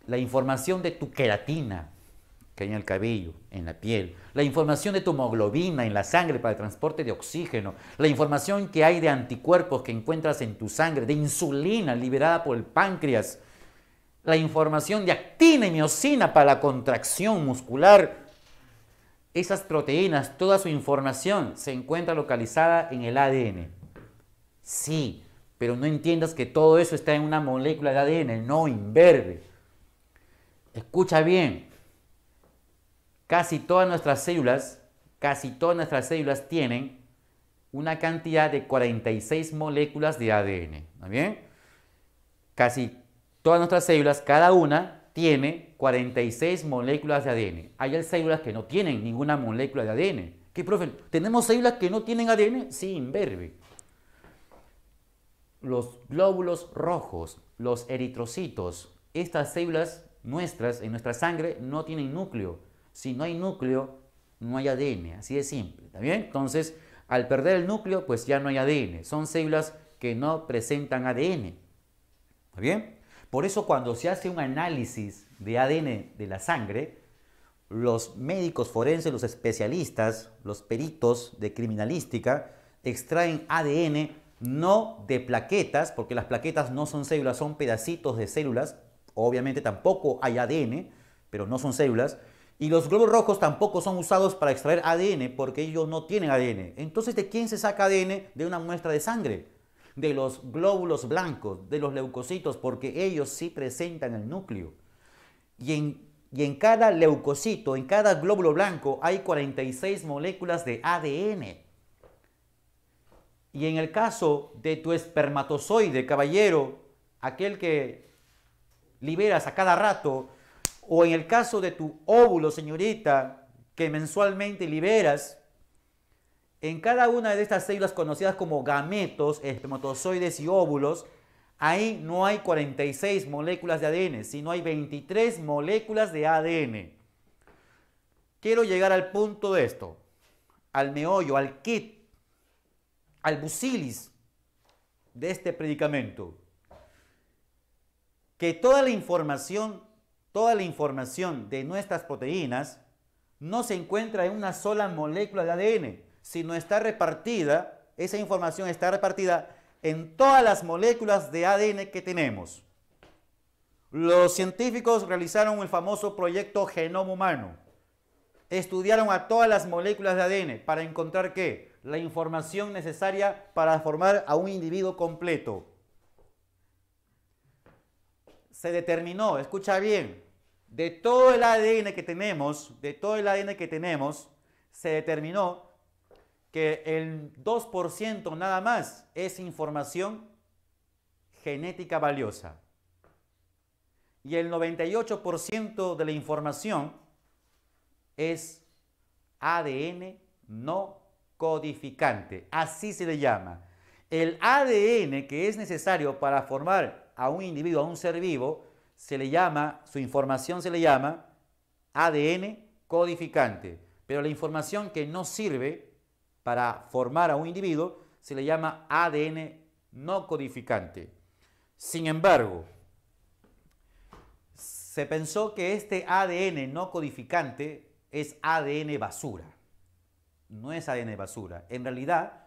La información de tu queratina, que hay en el cabello, en la piel. La información de tu hemoglobina en la sangre para el transporte de oxígeno. La información que hay de anticuerpos que encuentras en tu sangre, de insulina liberada por el páncreas. La información de actina y miocina para la contracción muscular. Esas proteínas, toda su información se encuentra localizada en el ADN. Sí, pero no entiendas que todo eso está en una molécula de ADN. No, imberbe. Escucha bien. Casi todas nuestras células tienen una cantidad de 46 moléculas de ADN. ¿Está bien? Casi todas nuestras células, cada una tiene 46 moléculas de ADN. Hay células que no tienen ninguna molécula de ADN. ¿Qué, profe? ¿Tenemos células que no tienen ADN? Sí, imberbe. Los glóbulos rojos, los eritrocitos, estas células nuestras, en nuestra sangre, no tienen núcleo. Si no hay núcleo, no hay ADN, así de simple, ¿está bien? Entonces, al perder el núcleo, pues ya no hay ADN. Son células que no presentan ADN, ¿está bien? Por eso cuando se hace un análisis de ADN de la sangre, los médicos forenses, los especialistas, los peritos de criminalística, extraen ADN no de plaquetas, porque las plaquetas no son células, son pedacitos de células. Obviamente tampoco hay ADN, pero no son células. Y los glóbulos rojos tampoco son usados para extraer ADN porque ellos no tienen ADN. Entonces, ¿de quién se saca ADN? De una muestra de sangre. De los glóbulos blancos, de los leucocitos, porque ellos sí presentan el núcleo. Y en cada leucocito, en cada glóbulo blanco, hay 46 moléculas de ADN. Y en el caso de tu espermatozoide, caballero, aquel que liberas a cada rato, o en el caso de tu óvulo, señorita, que mensualmente liberas, en cada una de estas células conocidas como gametos, espermatozoides y óvulos, ahí no hay 46 moléculas de ADN, sino hay 23 moléculas de ADN. Quiero llegar al punto de esto, al meollo, al kit, al busilis de este predicamento. Que toda la información de nuestras proteínas no se encuentra en una sola molécula de ADN, sino está repartida, esa información está repartida en todas las moléculas de ADN que tenemos. Los científicos realizaron el famoso proyecto Genoma Humano. Estudiaron a todas las moléculas de ADN para encontrar ¿qué? La información necesaria para formar a un individuo completo. Se determinó, escucha bien, de todo el ADN que tenemos, se determinó que el 2% nada más es información genética valiosa. Y el 98% de la información es ADN no codificante, así se le llama. El ADN que es necesario para formar a un individuo, a un ser vivo, se le llama, su información se le llama ADN codificante. Pero la información que no sirve para formar a un individuo se le llama ADN no codificante. Sin embargo, se pensó que este ADN no codificante es ADN basura. No es ADN basura. En realidad,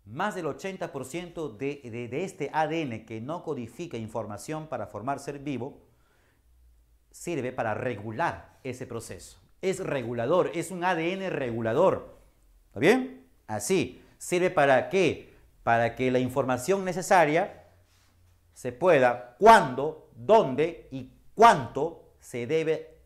más del 80% de este ADN que no codifica información para formar ser vivo sirve para regular ese proceso. Es regulador, es un ADN regulador. ¿Está bien? Así. ¿Sirve para qué? Para que la información necesaria se pueda, cuándo, dónde y cuánto se debe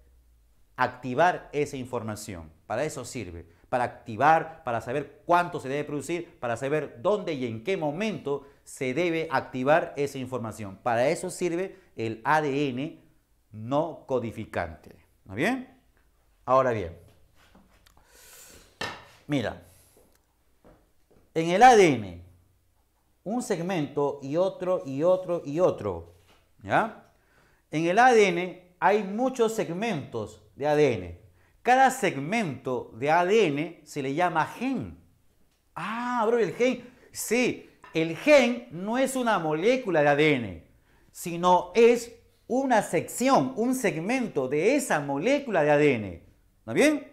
activar esa información. Para eso sirve. Para activar, para saber cuánto se debe producir, para saber dónde y en qué momento se debe activar esa información. Para eso sirve el ADN no codificante. ¿Está bien? Ahora bien, mira, en el ADN, un segmento y otro, y otro, y otro, ¿ya? En el ADN hay muchos segmentos de ADN. Cada segmento de ADN se le llama gen. Ah, bro, el gen. Sí, el gen no es una molécula de ADN, sino es una sección, un segmento de esa molécula de ADN. ¿Está bien?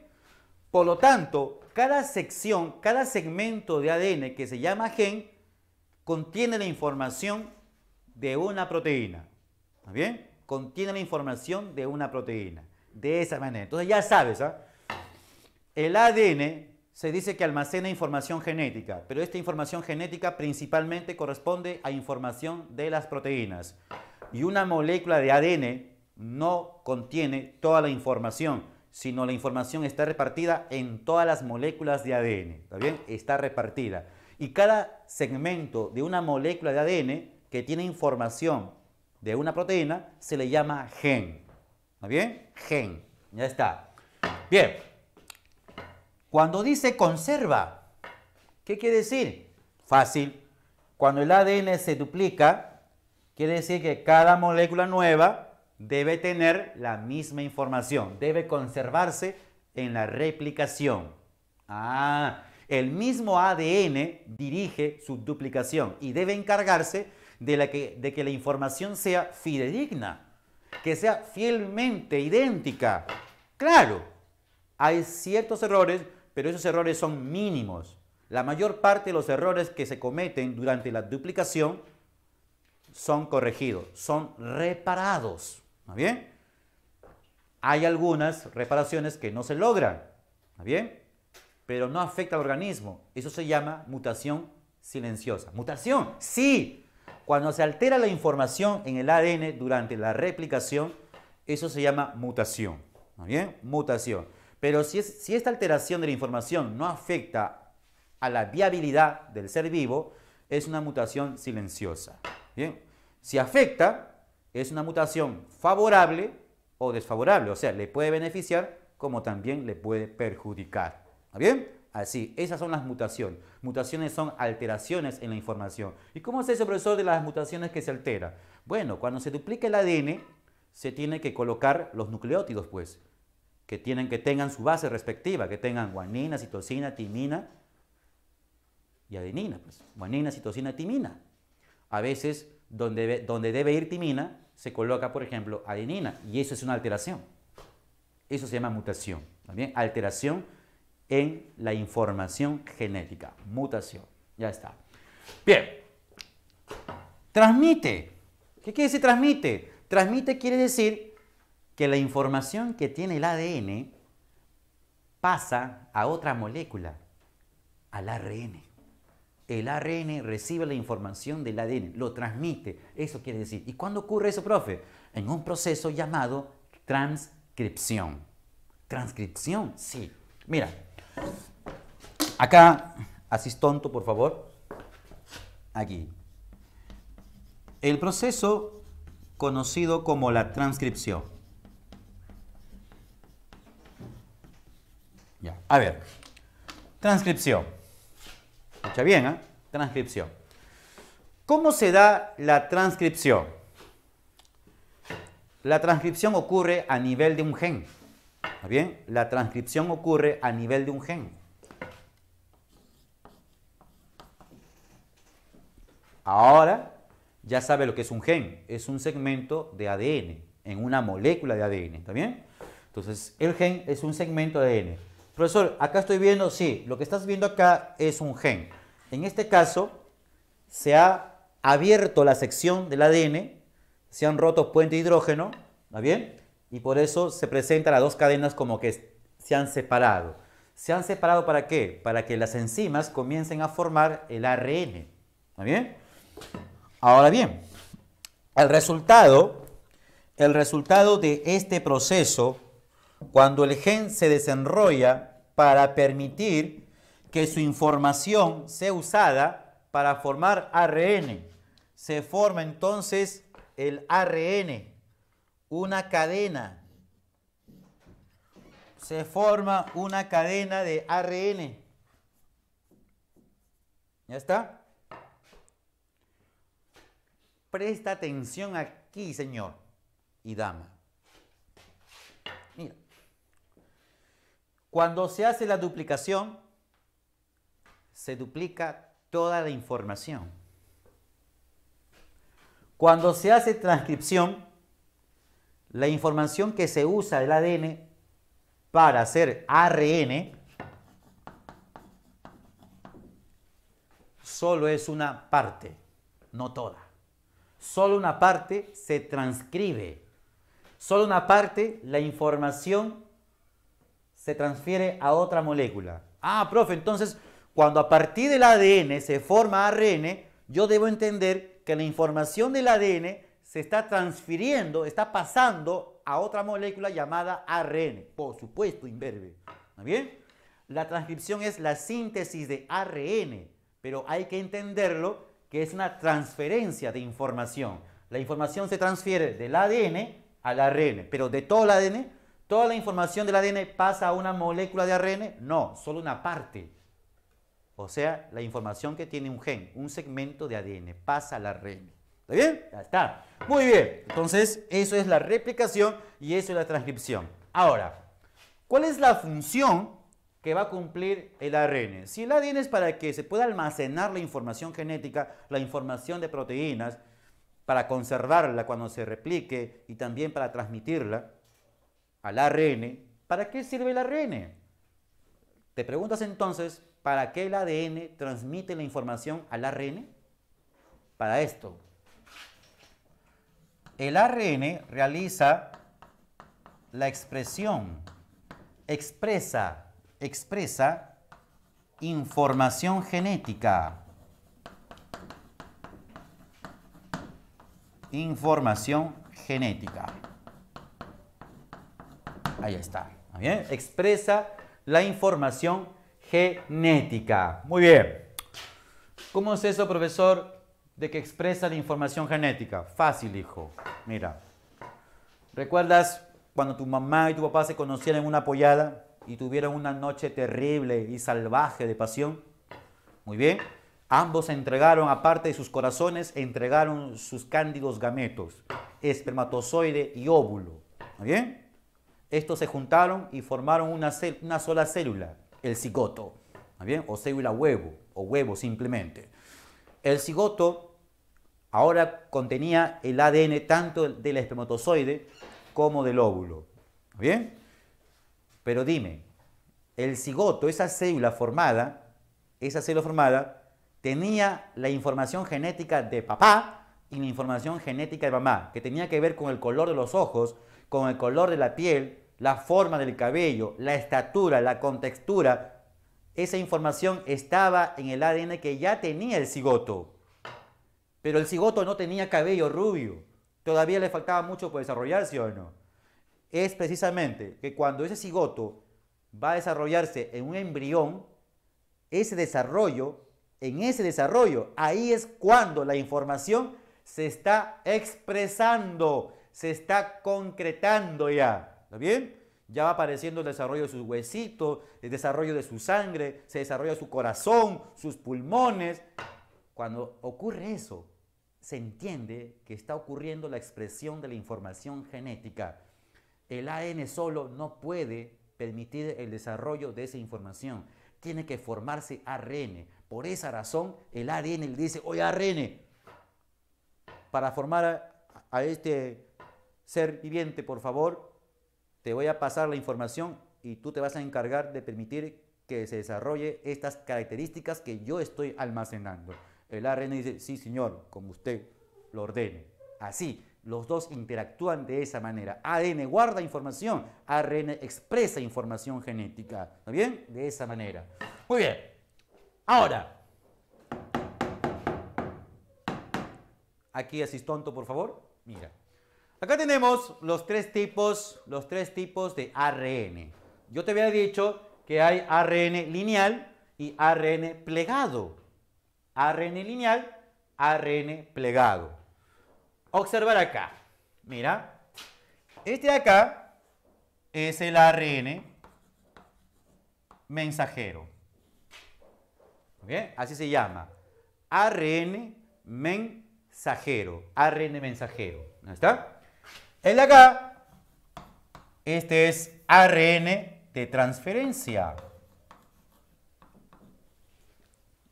Por lo tanto, cada sección, cada segmento de ADN que se llama gen, contiene la información de una proteína. ¿Está bien? Contiene la información de una proteína. De esa manera. Entonces ya sabes, ¿ah? El ADN se dice que almacena información genética, pero esta información genética principalmente corresponde a información de las proteínas. Y una molécula de ADN no contiene toda la información, sino la información está repartida en todas las moléculas de ADN. ¿Está bien? Está repartida. Y cada segmento de una molécula de ADN que tiene información de una proteína se le llama gen. ¿Está bien? Gen. Ya está. Bien. Cuando dice conserva, ¿qué quiere decir? Fácil. Cuando el ADN se duplica, quiere decir que cada molécula nueva debe tener la misma información. Debe conservarse en la replicación. Ah, el mismo ADN dirige su duplicación y debe encargarse de que la información sea fidedigna, que sea fielmente idéntica. Claro, hay ciertos errores, pero esos errores son mínimos. La mayor parte de los errores que se cometen durante la duplicación son corregidos, son reparados. ¿Está bien? Hay algunas reparaciones que no se logran. ¿Está bien? Pero no afecta al organismo. Eso se llama mutación silenciosa. ¿Mutación? Sí. Cuando se altera la información en el ADN durante la replicación, eso se llama mutación. ¿Está bien? Mutación. Pero si esta alteración de la información no afecta a la viabilidad del ser vivo, es una mutación silenciosa. ¿Bien? Si afecta, es una mutación favorable o desfavorable. O sea, le puede beneficiar como también le puede perjudicar. ¿Está bien? Así, esas son las mutaciones. Mutaciones son alteraciones en la información. ¿Y cómo es eso, profesor, de las mutaciones que se alteran? Bueno, cuando se duplica el ADN, se tiene que colocar los nucleótidos, pues, que tengan su base respectiva, que tengan guanina, citosina, timina y adenina, pues, guanina, citosina, timina. A veces, donde debe ir timina, se coloca, por ejemplo, adenina, y eso es una alteración. Eso se llama mutación. ¿También? Alteración en la información genética. Mutación. Ya está. Bien. Transmite. ¿Qué quiere decir transmite? Transmite quiere decir que la información que tiene el ADN pasa a otra molécula, al ARN. El ARN recibe la información del ADN, lo transmite, eso quiere decir. ¿Y cuándo ocurre eso, profe? En un proceso llamado transcripción. ¿Transcripción? Sí. Mira, acá, así tonto, por favor. Aquí. El proceso conocido como la transcripción. Ya, a ver. Transcripción. Escucha bien, ¿eh? Transcripción. ¿Cómo se da la transcripción? La transcripción ocurre a nivel de un gen. ¿Está bien? La transcripción ocurre a nivel de un gen. Ahora ya sabe lo que es un gen. Es un segmento de ADN, en una molécula de ADN. ¿Está bien? Entonces, el gen es un segmento de ADN. Profesor, acá estoy viendo, sí, lo que estás viendo acá es un gen. En este caso, se ha abierto la sección del ADN, se han roto puentes de hidrógeno, ¿está bien? Y por eso se presentan las dos cadenas como que se han separado. ¿Se han separado para qué? Para que las enzimas comiencen a formar el ARN. ¿Está bien? Ahora bien, el resultado de este proceso, cuando el gen se desenrolla para permitir que su información sea usada para formar ARN, se forma entonces el ARN, una cadena. Se forma una cadena de ARN. ¿Ya está? Presta atención aquí, señor y dama. Mira. Cuando se hace la duplicación, se duplica toda la información. Cuando se hace transcripción, la información que se usa del ADN para hacer ARN solo es una parte, no toda. Solo una parte se transcribe. Solo una parte, la información se transfiere a otra molécula. Ah, profe, entonces, cuando a partir del ADN se forma ARN, yo debo entender que la información del ADN se está transfiriendo, está pasando a otra molécula llamada ARN. Por supuesto, imberbe. ¿Está bien? La transcripción es la síntesis de ARN, pero hay que entenderlo que es una transferencia de información. La información se transfiere del ADN al ARN, pero de todo el ADN, toda la información del ADN pasa a una molécula de ARN, no, solo una parte. O sea, la información que tiene un gen, un segmento de ADN, pasa al ARN. ¿Está bien? Ya está. Muy bien. Entonces, eso es la replicación y eso es la transcripción. Ahora, ¿cuál es la función que va a cumplir el ARN? Si el ADN es para que se pueda almacenar la información genética, la información de proteínas, para conservarla cuando se replique y también para transmitirla al ARN, ¿para qué sirve el ARN? Te preguntas entonces, ¿para qué el ADN transmite la información al ARN? Para esto. El ARN realiza la expresa información genética. Información genética. Ahí está. ¿Está bien? Expresa la información genética. Muy bien. ¿Cómo es eso, profesor, de que expresa la información genética? Fácil, hijo. Mira. ¿Recuerdas cuando tu mamá y tu papá se conocieron en una pollada y tuvieron una noche terrible y salvaje de pasión? Muy bien. Ambos entregaron, aparte de sus corazones, entregaron sus cándidos gametos, espermatozoide y óvulo. ¿Muy bien? Estos se juntaron y formaron una sola célula, el cigoto. ¿Muy bien? O célula huevo, o huevo simplemente. El cigoto ahora contenía el ADN tanto del espermatozoide como del óvulo. ¿Muy bien? Pero dime, el cigoto, esa célula formada, tenía la información genética de papá, y la información genética de mamá, que tenía que ver con el color de los ojos, con el color de la piel, la forma del cabello, la estatura, la contextura, esa información estaba en el ADN que ya tenía el cigoto. Pero el cigoto no tenía cabello rubio. Todavía le faltaba mucho por desarrollarse, ¿o no? Es precisamente que cuando ese cigoto va a desarrollarse en un embrión, en ese desarrollo, ahí es cuando la información se está expresando, se está concretando ya. ¿Está bien? Ya va apareciendo el desarrollo de sus huesitos, el desarrollo de su sangre, se desarrolla su corazón, sus pulmones. Cuando ocurre eso, se entiende que está ocurriendo la expresión de la información genética. El ADN solo no puede permitir el desarrollo de esa información. Tiene que formarse ARN. Por esa razón, el ADN le dice, oye ARN, para formar a este ser viviente, por favor, te voy a pasar la información y tú te vas a encargar de permitir que se desarrolle estas características que yo estoy almacenando. El ARN dice, sí señor, como usted lo ordene. Así, los dos interactúan de esa manera. ADN guarda información, ARN expresa información genética. ¿Está bien? De esa manera. Muy bien. Ahora, aquí así tonto, por favor. Mira. Acá tenemos los tres tipos de ARN. Yo te había dicho que hay ARN lineal y ARN plegado. ARN lineal, ARN plegado. Observar acá. Mira. Este de acá es el ARN mensajero. ¿Bien? Así se llama. ARN mensajero. ARN mensajero. ¿No está? El de acá, este es ARN de transferencia.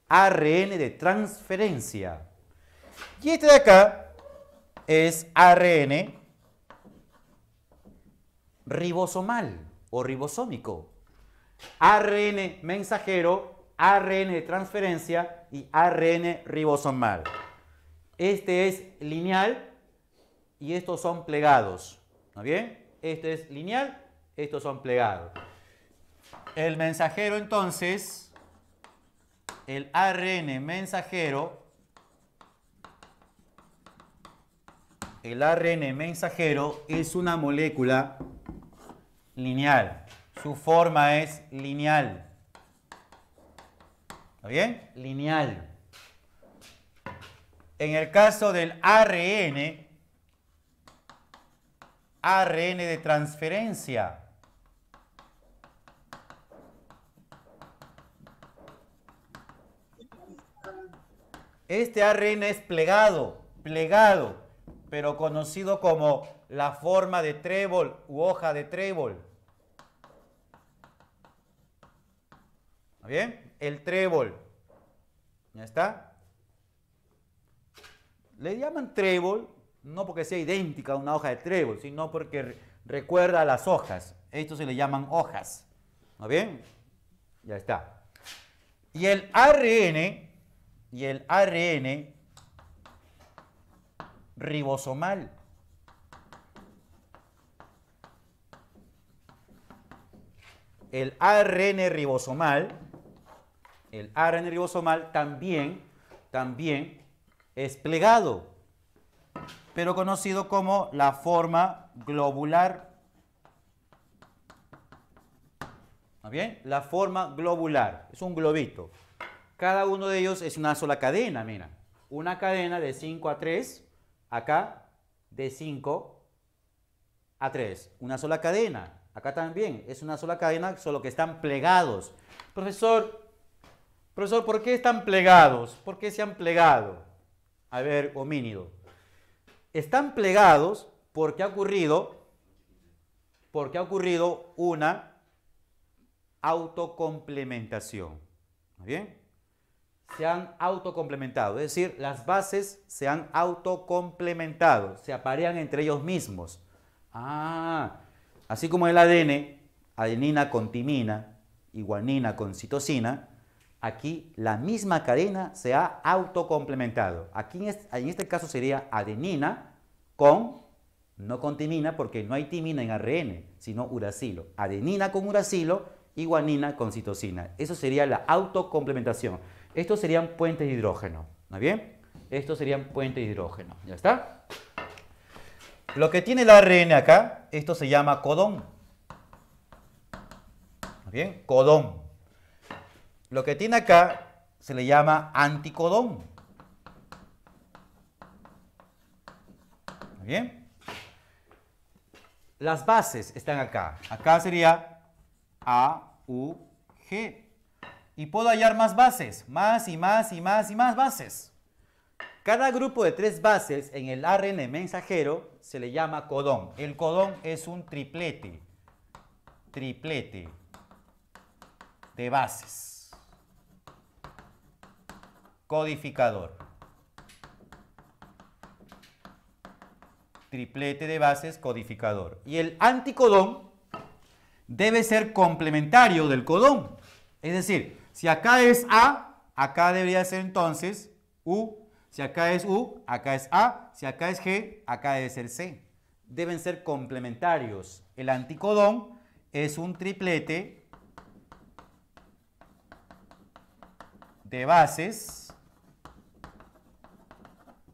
ARN de transferencia. Y este de acá es ARN ribosomal o ribosómico. ARN mensajero, ARN de transferencia y ARN ribosomal. Este es lineal y estos son plegados. ¿Está bien? Este es lineal, estos son plegados. El mensajero entonces, el ARN mensajero, es una molécula lineal. Su forma es lineal. ¿Está bien? Lineal. En el caso del ARN de transferencia, este ARN es plegado, pero conocido como la forma de trébol u hoja de trébol. ¿Está bien? El trébol. ¿Ya está? Le llaman trébol, no porque sea idéntica a una hoja de trébol, sino porque recuerda a las hojas. Estos se le llaman hojas. ¿Está bien? Ya está. Y el ARN ribosomal. El ARN ribosomal también es plegado, pero conocido como la forma globular. ¿Está bien? La forma globular. Es un globito. Cada uno de ellos es una sola cadena, mira. Una cadena de 5 a 3. Acá de 5 a 3. Una sola cadena. Acá también es una sola cadena, solo que están plegados. Profesor, ¿por qué están plegados? ¿Por qué se han plegado? A ver, homínido. Están plegados porque ha ocurrido una autocomplementación. ¿Está bien? Se han autocomplementado, es decir, las bases se han autocomplementado, se aparean entre ellos mismos. Así como el ADN, adenina con timina y guanina con citosina, aquí la misma cadena se ha autocomplementado. Aquí en este caso sería adenina con, no con timina porque no hay timina en ARN, sino uracilo. Adenina con uracilo y guanina con citosina. Eso sería la autocomplementación. Estos serían puentes de hidrógeno. ¿Está bien? Estos serían puentes de hidrógeno. ¿Ya está? Lo que tiene el ARN acá, esto se llama codón. ¿Está bien? Codón. Lo que tiene acá se le llama anticodón. ¿Está bien? Las bases están acá. Acá sería A, U, G. Y puedo hallar más bases. Más y más y más y más bases. Cada grupo de 3 bases en el ARN mensajero se le llama codón. El codón es un triplete. Triplete de bases. Codificador. Triplete de bases codificador. Y el anticodón debe ser complementario del codón. Es decir, si acá es A, acá debería ser entonces U. Si acá es U, acá es A. Si acá es G, acá debe ser C. Deben ser complementarios. El anticodón es un triplete de bases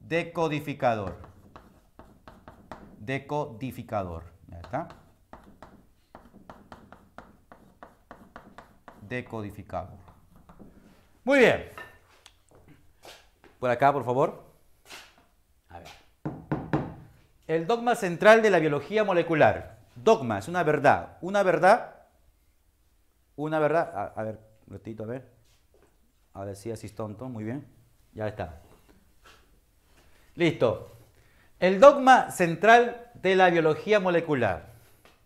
decodificador. Decodificador. ¿Ya está? Decodificador. Muy bien. Por acá, por favor. A ver. El dogma central de la biología molecular. Dogma es una verdad. Una verdad. Una verdad. A ver, un ratito, a ver. A ver si así es tonto. Muy bien. Ya está. Listo. El dogma central de la biología molecular.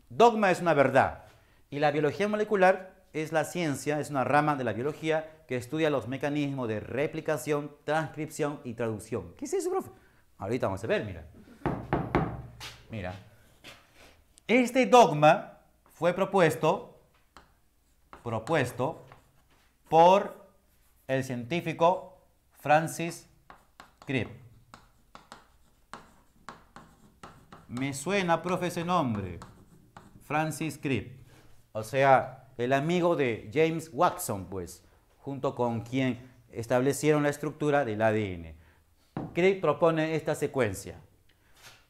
Dogma es una verdad. Y la biología molecular es la ciencia, es una rama de la biología que estudia los mecanismos de replicación, transcripción y traducción. ¿Qué es eso, profe? Ahorita vamos a ver, mira. Mira. Este dogma fue propuesto por el científico Francis Crick. Me suena, profe, ese nombre. Francis Crick. O sea, el amigo de James Watson, pues, junto con quien establecieron la estructura del ADN. Crick propone esta secuencia.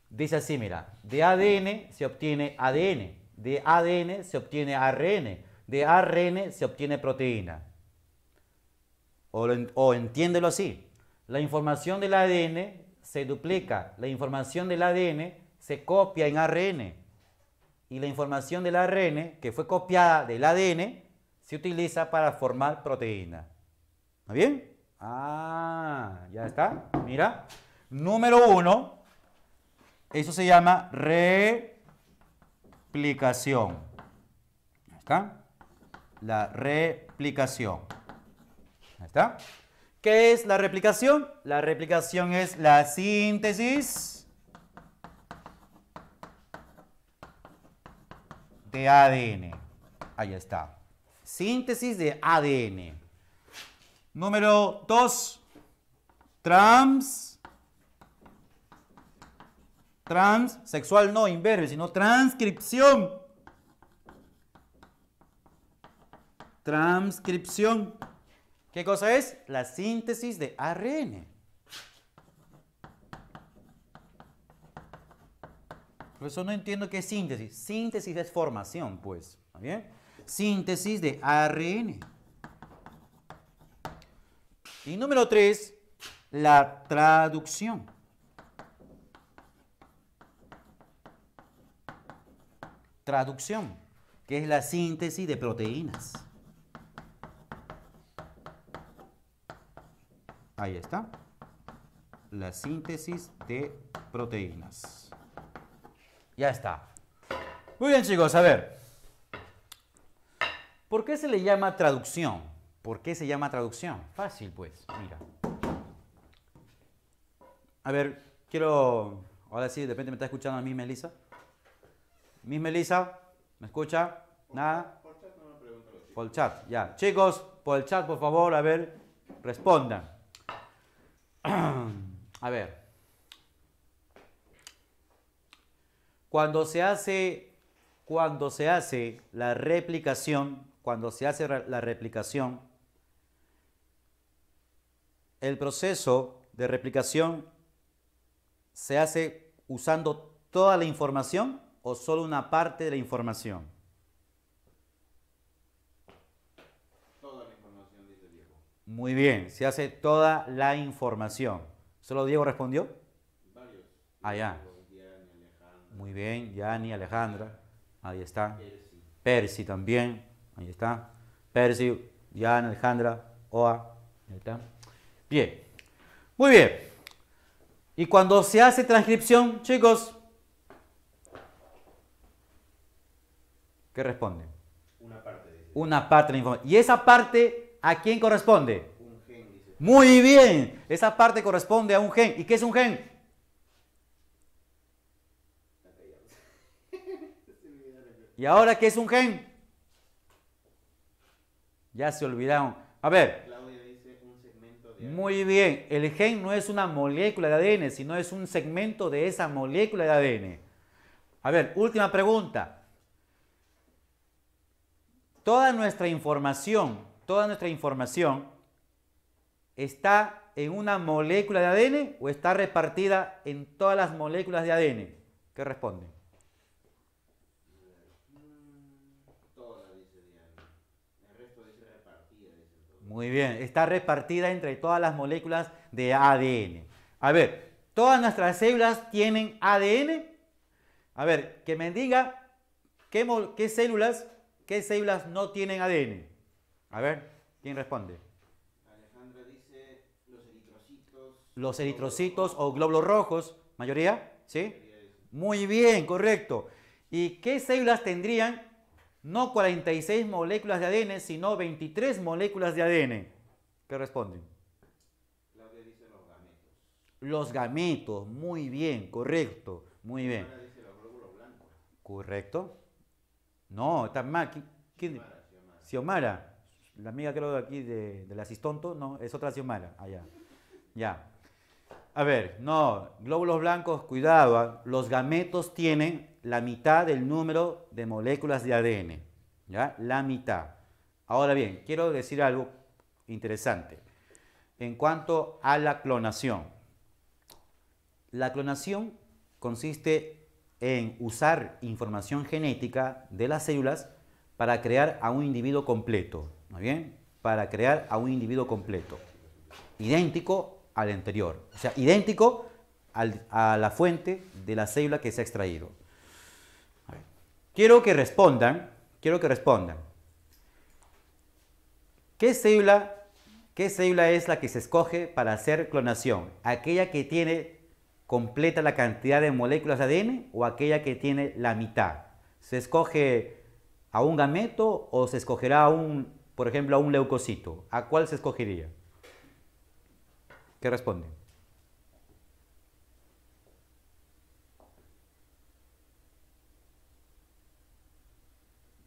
Dice así, mira, de ADN se obtiene ADN, de ADN se obtiene ARN, de ARN se obtiene proteína. O entiéndelo así, la información del ADN se duplica, la información del ADN se copia en ARN y la información del ARN que fue copiada del ADN se utiliza para formar proteína. ¿Está bien? Ah, ya está. Mira, número 1, eso se llama replicación. ¿Está? La replicación. ¿Está? ¿Qué es la replicación? La replicación es la síntesis de ADN. Ahí está. Síntesis de ADN. Número 2. Sexual no, inverso, sino transcripción. Transcripción. ¿Qué cosa es? La síntesis de ARN. Por eso no entiendo qué es síntesis. Síntesis es formación, pues. ¿Está bien? Síntesis de ARN. Y número 3, la traducción. Traducción, que es la síntesis de proteínas. Ahí está. La síntesis de proteínas. Ya está. Muy bien, chicos, a ver. ¿Por qué se le llama traducción? ¿Por qué se llama traducción? Fácil, pues. Mira. A ver, quiero... Ahora sí, de repente me está escuchando a mí, Melissa. Miss Melissa, ¿me escucha? Nada. Por chat no me pregunta los chicos. Por el chat, ya. Chicos, por el chat, por favor, a ver, respondan. A ver. Cuando se hace la replicación, el proceso de replicación se hace usando toda la información o solo una parte de la información. Toda la información, dice Diego. Muy bien, se hace toda la información. ¿Solo Diego respondió? Varios. Ah, ya. Diego, Yanni, Alejandra. Muy bien, Yani, Alejandra. Ahí está. Percy. Percy también. Ahí está. Percy, Yani, Alejandra, Oa. Ahí está. Bien. Muy bien. Y cuando se hace transcripción, chicos, ¿qué responden? Una parte, dice. Una parte de la información. ¿Y esa parte a quién corresponde? Un gen, dice. Muy bien. Esa parte corresponde a un gen. ¿Y qué es un gen? Está callado. Se olvidaron. ¿Y ahora qué es un gen? Ya se olvidaron. A ver. Claudia dice un segmento de Muy bien. El gen no es una molécula de ADN, sino es un segmento de esa molécula de ADN. A ver, última pregunta. Toda nuestra información está en una molécula de ADN o está repartida en todas las moléculas de ADN. ¿Qué responden? Toda, dice Diana. El resto dice repartida, dice todo. Muy bien, está repartida entre todas las moléculas de ADN. A ver, ¿todas nuestras células tienen ADN? A ver, que me diga qué células no tienen ADN. A ver, ¿quién responde? Alejandra dice los eritrocitos. Los eritrocitos o glóbulos rojos, ¿mayoría? ¿Sí? Muy bien, correcto. ¿Y qué células tendrían no 46 moléculas de ADN, sino 23 moléculas de ADN? ¿Qué responden? Claudia dice los gametos. Los gametos, muy bien, correcto, muy bien. Xiomara dice los glóbulos blancos. ¿Correcto? No, está mal. ¿Quién? Xiomara, la amiga creo de aquí de la Asistonto, no, es otra Xiomara, allá. Ya. A ver, no, glóbulos blancos, cuidado, ¿ah? Los gametos tienen la mitad del número de moléculas de ADN, ¿ya? La mitad. Ahora bien, quiero decir algo interesante en cuanto a la clonación. La clonación consiste en usar información genética de las células para crear a un individuo completo, ¿no bien? Para crear a un individuo completo, idéntico al anterior, o sea, idéntico a la fuente de la célula que se ha extraído. A ver. Quiero que respondan. ¿Qué célula es la que se escoge para hacer clonación? ¿Aquella que tiene completa la cantidad de moléculas de ADN o aquella que tiene la mitad? ¿Se escoge a un gameto o se escogerá por ejemplo, a un leucocito? ¿A cuál se escogería? ¿Qué responden?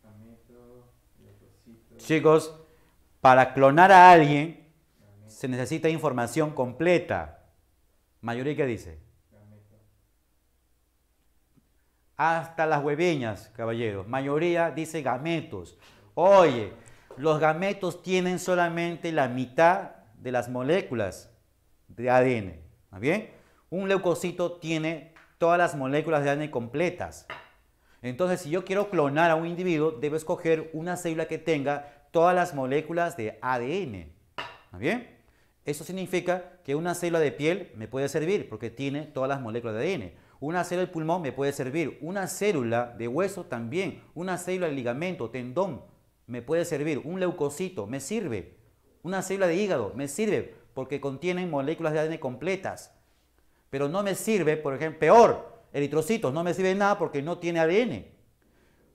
Gameto, leucocito. Chicos, para clonar a alguien se necesita información completa. ¿Mayoría qué dice? Gameto. Hasta las hueveñas, caballeros. Mayoría dice gametos. Oye, los gametos tienen solamente la mitad de las moléculas de ADN. ¿Está bien? Un leucocito tiene todas las moléculas de ADN completas. Entonces, si yo quiero clonar a un individuo, debo escoger una célula que tenga todas las moléculas de ADN. ¿Está bien? Eso significa que una célula de piel me puede servir porque tiene todas las moléculas de ADN. Una célula del pulmón me puede servir. Una célula de hueso también. Una célula de ligamento, tendón, me puede servir. Un leucocito me sirve. Una célula de hígado me sirve porque contienen moléculas de ADN completas. Pero no me sirve, por ejemplo, peor, eritrocitos, no me sirve nada porque no tiene ADN.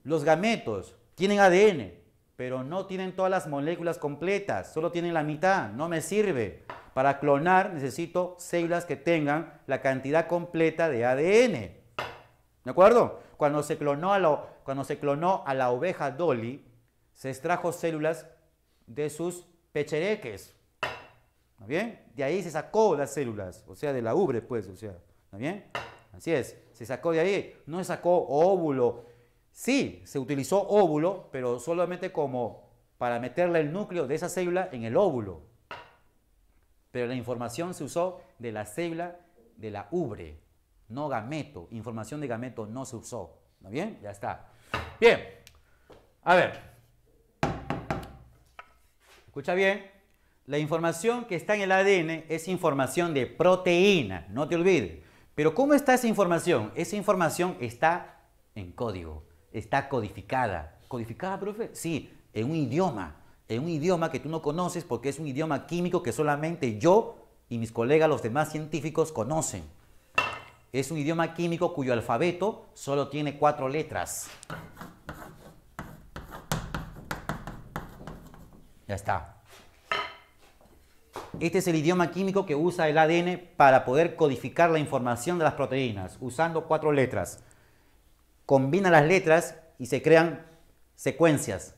Los gametos tienen ADN, pero no tienen todas las moléculas completas, solo tienen la mitad, no me sirve. Para clonar necesito células que tengan la cantidad completa de ADN. ¿De acuerdo? Cuando se clonó a la oveja Dolly, se extrajo células de sus pechereques. ¿Está bien? De ahí se sacó las células, o sea, de la ubre, pues, o sea, ¿está bien? Así es, se sacó de ahí, no se sacó óvulo. Sí, se utilizó óvulo, pero solamente como para meterle el núcleo de esa célula en el óvulo. Pero la información se usó de la célula de la ubre, no gameto. Información de gameto no se usó. ¿Está bien? Ya está. Bien. A ver. Escucha bien. La información que está en el ADN es información de proteína, no te olvides. Pero ¿cómo está esa información? Esa información está en código, está codificada. ¿Codificada, profe? Sí, en un idioma que tú no conoces porque es un idioma químico que solamente yo y mis colegas, los demás científicos, conocen. Es un idioma químico cuyo alfabeto solo tiene 4 letras. Ya está. Este es el idioma químico que usa el ADN para poder codificar la información de las proteínas, usando 4 letras. Combina las letras y se crean secuencias.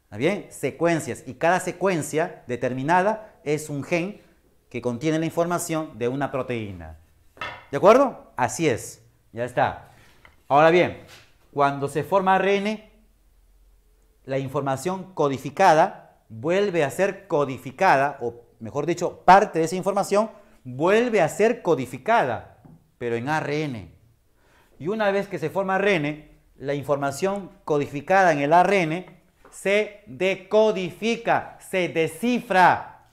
¿Está bien? Secuencias. Y cada secuencia determinada es un gen que contiene la información de una proteína. ¿De acuerdo? Así es. Ya está. Ahora bien, cuando se forma ARN, la información codificada vuelve a ser codificada, o mejor dicho, parte de esa información vuelve a ser codificada, pero en ARN. Y una vez que se forma ARN, la información codificada en el ARN se decodifica, se descifra,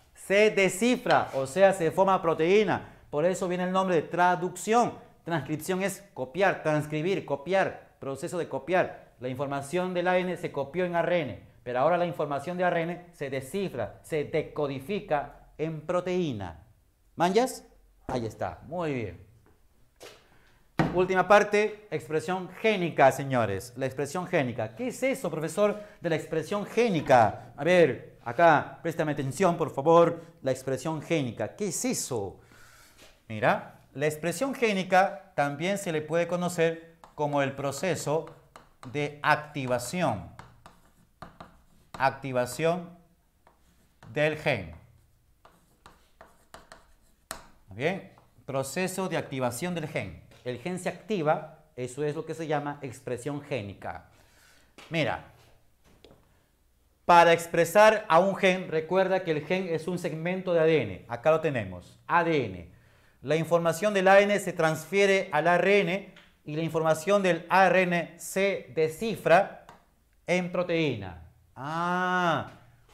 o sea, se forma proteína. Por eso viene el nombre de traducción. Transcripción es copiar, transcribir, copiar, proceso de copiar. La información del ADN se copió en ARN, pero ahora la información de ARN se descifra, se decodifica en proteína. ¿Manjas? Ahí está, muy bien. Última parte, expresión génica, señores. La expresión génica. ¿Qué es eso, profesor, de la expresión génica? A ver, acá, préstame atención, por favor. La expresión génica. ¿Qué es eso? Mira, la expresión génica también se le puede conocer como el proceso de activación. Activación del gen. ¿Bien? Proceso de activación del gen. El gen se activa, eso es lo que se llama expresión génica. Mira, para expresar a un gen, recuerda que el gen es un segmento de ADN. Acá lo tenemos, ADN. La información del ADN se transfiere al ARN y la información del ARN se descifra en proteína.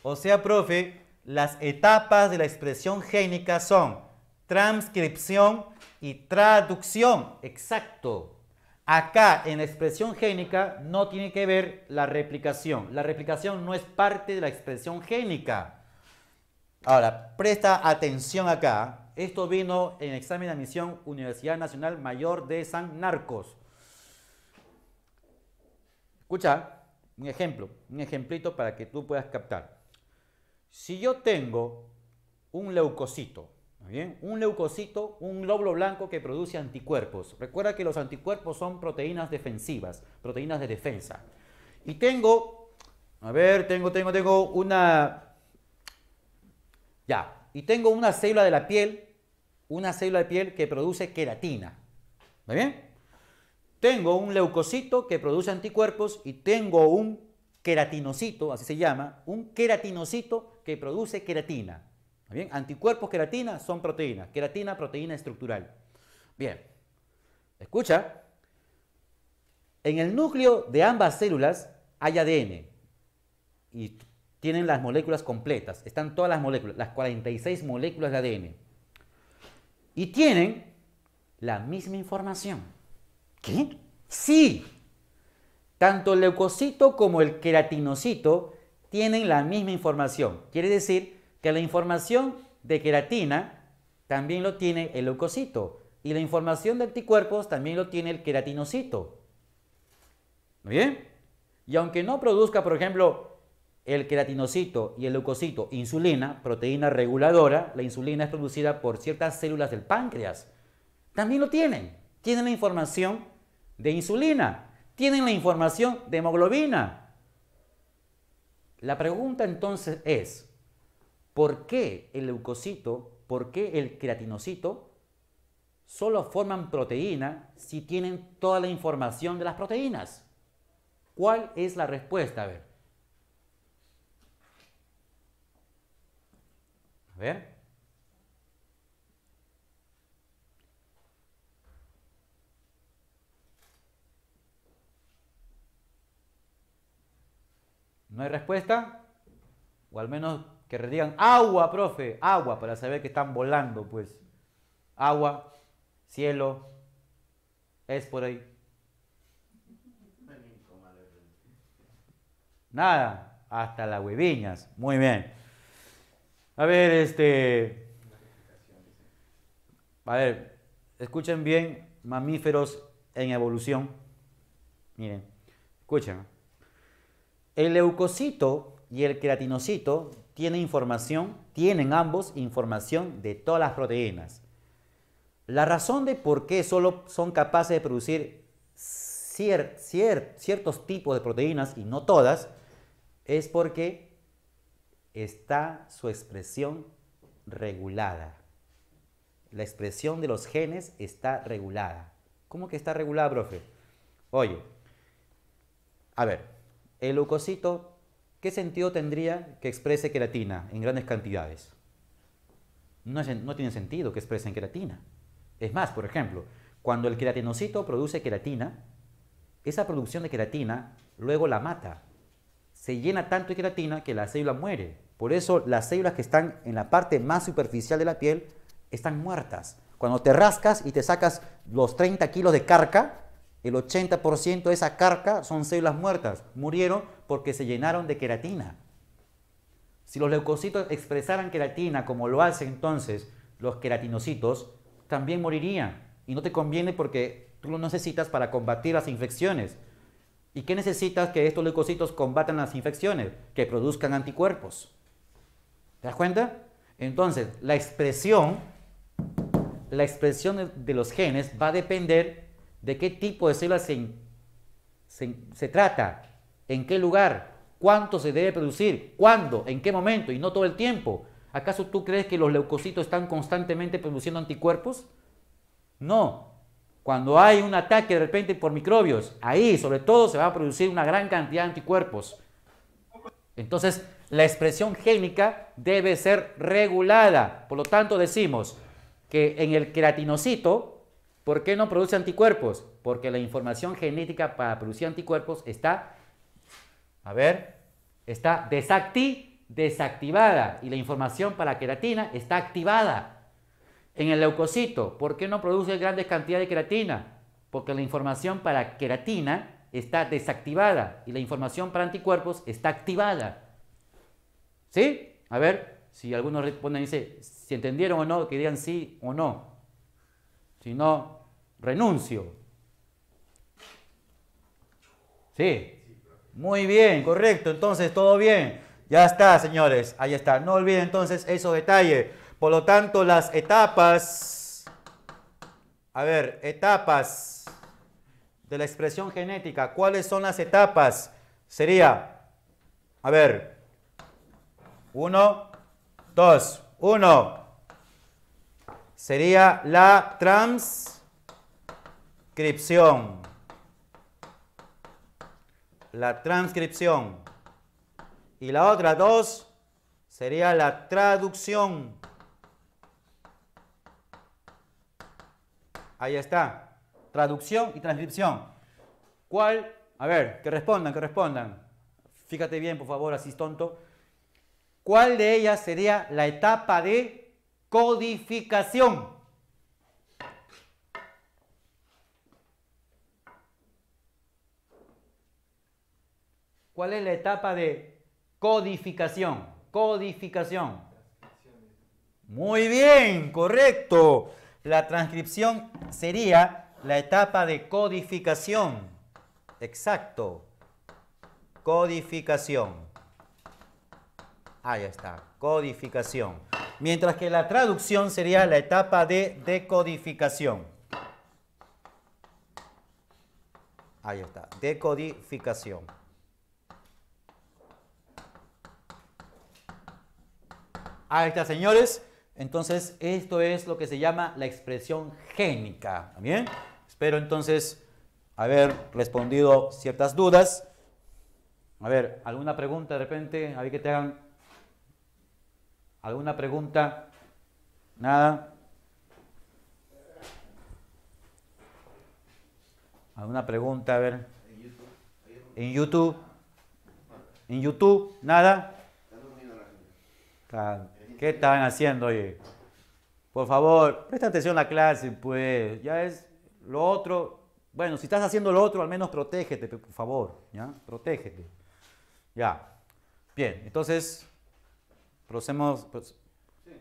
O sea, profe, las etapas de la expresión génica son transcripción y traducción. Exacto. Acá en la expresión génica no tiene que ver la replicación. La replicación no es parte de la expresión génica. Ahora, presta atención acá. Esto vino en examen de admisión Universidad Nacional Mayor de San Marcos. Escucha, un ejemplo, un ejemplito para que tú puedas captar. Si yo tengo un leucocito, ¿bien? Un leucocito, un glóbulo blanco que produce anticuerpos. Recuerda que los anticuerpos son proteínas defensivas, proteínas de defensa. Y tengo, tengo una... y tengo una célula de la piel, que produce queratina. ¿Está bien? Tengo un leucocito que produce anticuerpos y tengo un queratinocito, así se llama, un queratinocito que produce queratina. Bien, anticuerpos, queratina son proteínas. Queratina, proteína estructural. Bien, escucha. En el núcleo de ambas células hay ADN y tienen las moléculas completas. Están todas las moléculas, las 46 moléculas de ADN. Y tienen la misma información. ¿Qué? Sí. Tanto el leucocito como el queratinocito tienen la misma información. Quiere decir que la información de queratina también lo tiene el leucocito y la información de anticuerpos también lo tiene el queratinocito. ¿Bien? Y aunque no produzca, por ejemplo, el queratinocito y el leucocito insulina, proteína reguladora, la insulina es producida por ciertas células del páncreas. También lo tienen. Tienen la información de insulina, tienen la información de hemoglobina. La pregunta entonces es, ¿por qué el leucocito, por qué el queratinocito solo forman proteína si tienen toda la información de las proteínas? ¿Cuál es la respuesta? A ver. ¿No hay respuesta? O al menos que digan agua, profe, agua, para saber que están volando, pues. Agua, cielo, es por ahí. Nada, hasta las hueviñas. Muy bien. A ver, a ver, escuchen bien, mamíferos en evolución. Miren, escuchen. El leucocito y el queratinocito tienen ambos información de todas las proteínas. La razón de por qué solo son capaces de producir ciertos tipos de proteínas y no todas, es porque está su expresión regulada. La expresión de los genes está regulada. ¿Cómo que está regulada, profe? Oye, a ver, el leucocito, ¿qué sentido tendría que exprese queratina en grandes cantidades? No tiene sentido que expresen queratina. Es más, por ejemplo, cuando el queratinocito produce queratina, esa producción de queratina luego la mata. Se llena tanto de queratina que la célula muere. Por eso las células que están en la parte más superficial de la piel están muertas. Cuando te rascas y te sacas los 30 kilos de carca, el 80% de esa carca son células muertas. Murieron porque se llenaron de queratina. Si los leucocitos expresaran queratina como lo hacen entonces los queratinocitos, también morirían. Y no te conviene porque tú lo necesitas para combatir las infecciones. ¿Y qué necesitas que estos leucocitos combatan las infecciones? Que produzcan anticuerpos. ¿Te das cuenta? Entonces, la expresión de los genes va a depender de qué tipo de células se trata, en qué lugar, cuánto se debe producir, cuándo, en qué momento y no todo el tiempo. ¿Acaso tú crees que los leucocitos están constantemente produciendo anticuerpos? No. Cuando hay un ataque de repente por microbios, ahí sobre todo se va a producir una gran cantidad de anticuerpos. Entonces, la expresión génica debe ser regulada. Por lo tanto, decimos que en el queratinocito, ¿por qué no produce anticuerpos? Porque la información genética para producir anticuerpos está desactivada y la información para queratina está activada. En el leucocito, ¿por qué no produce grandes cantidades de queratina? Porque la información para queratina está desactivada y la información para anticuerpos está activada. ¿Sí? A ver, si algunos responden y dicen, si entendieron o no, que digan sí o no. Si no, renuncio. Sí. Muy bien, correcto. Entonces, todo bien. Ya está, señores. Ahí está. No olviden entonces esos detalles. Por lo tanto, las etapas. A ver, etapas de la expresión genética. ¿Cuáles son las etapas? Sería, a ver, 1, 2, 1. Sería la transcripción. La transcripción. Y la otra 2 sería la traducción. Ahí está. Traducción y transcripción. ¿Cuál? A ver, que respondan, que respondan. Fíjate bien, por favor, así tonto. ¿Cuál de ellas sería la etapa de codificación? ¿Cuál es la etapa de codificación? Codificación. Muy bien, correcto. La transcripción sería la etapa de codificación. Exacto. Codificación. Ahí está, codificación. Mientras que la traducción sería la etapa de decodificación. Ahí está, decodificación. Ahí está, señores. Entonces, esto es lo que se llama la expresión génica. ¿Bien? Espero entonces haber respondido ciertas dudas. A ver, ¿alguna pregunta de repente? A ver que te hagan. ¿Alguna pregunta? ¿Nada? ¿Alguna pregunta? A ver. En YouTube. En YouTube, nada. ¿Qué estaban haciendo, oye? Por favor, presta atención a la clase, pues. Ya es lo otro. Bueno, si estás haciendo lo otro, al menos protégete, por favor. ¿Ya? Protégete. Ya. Bien, entonces, procedemos. Sí,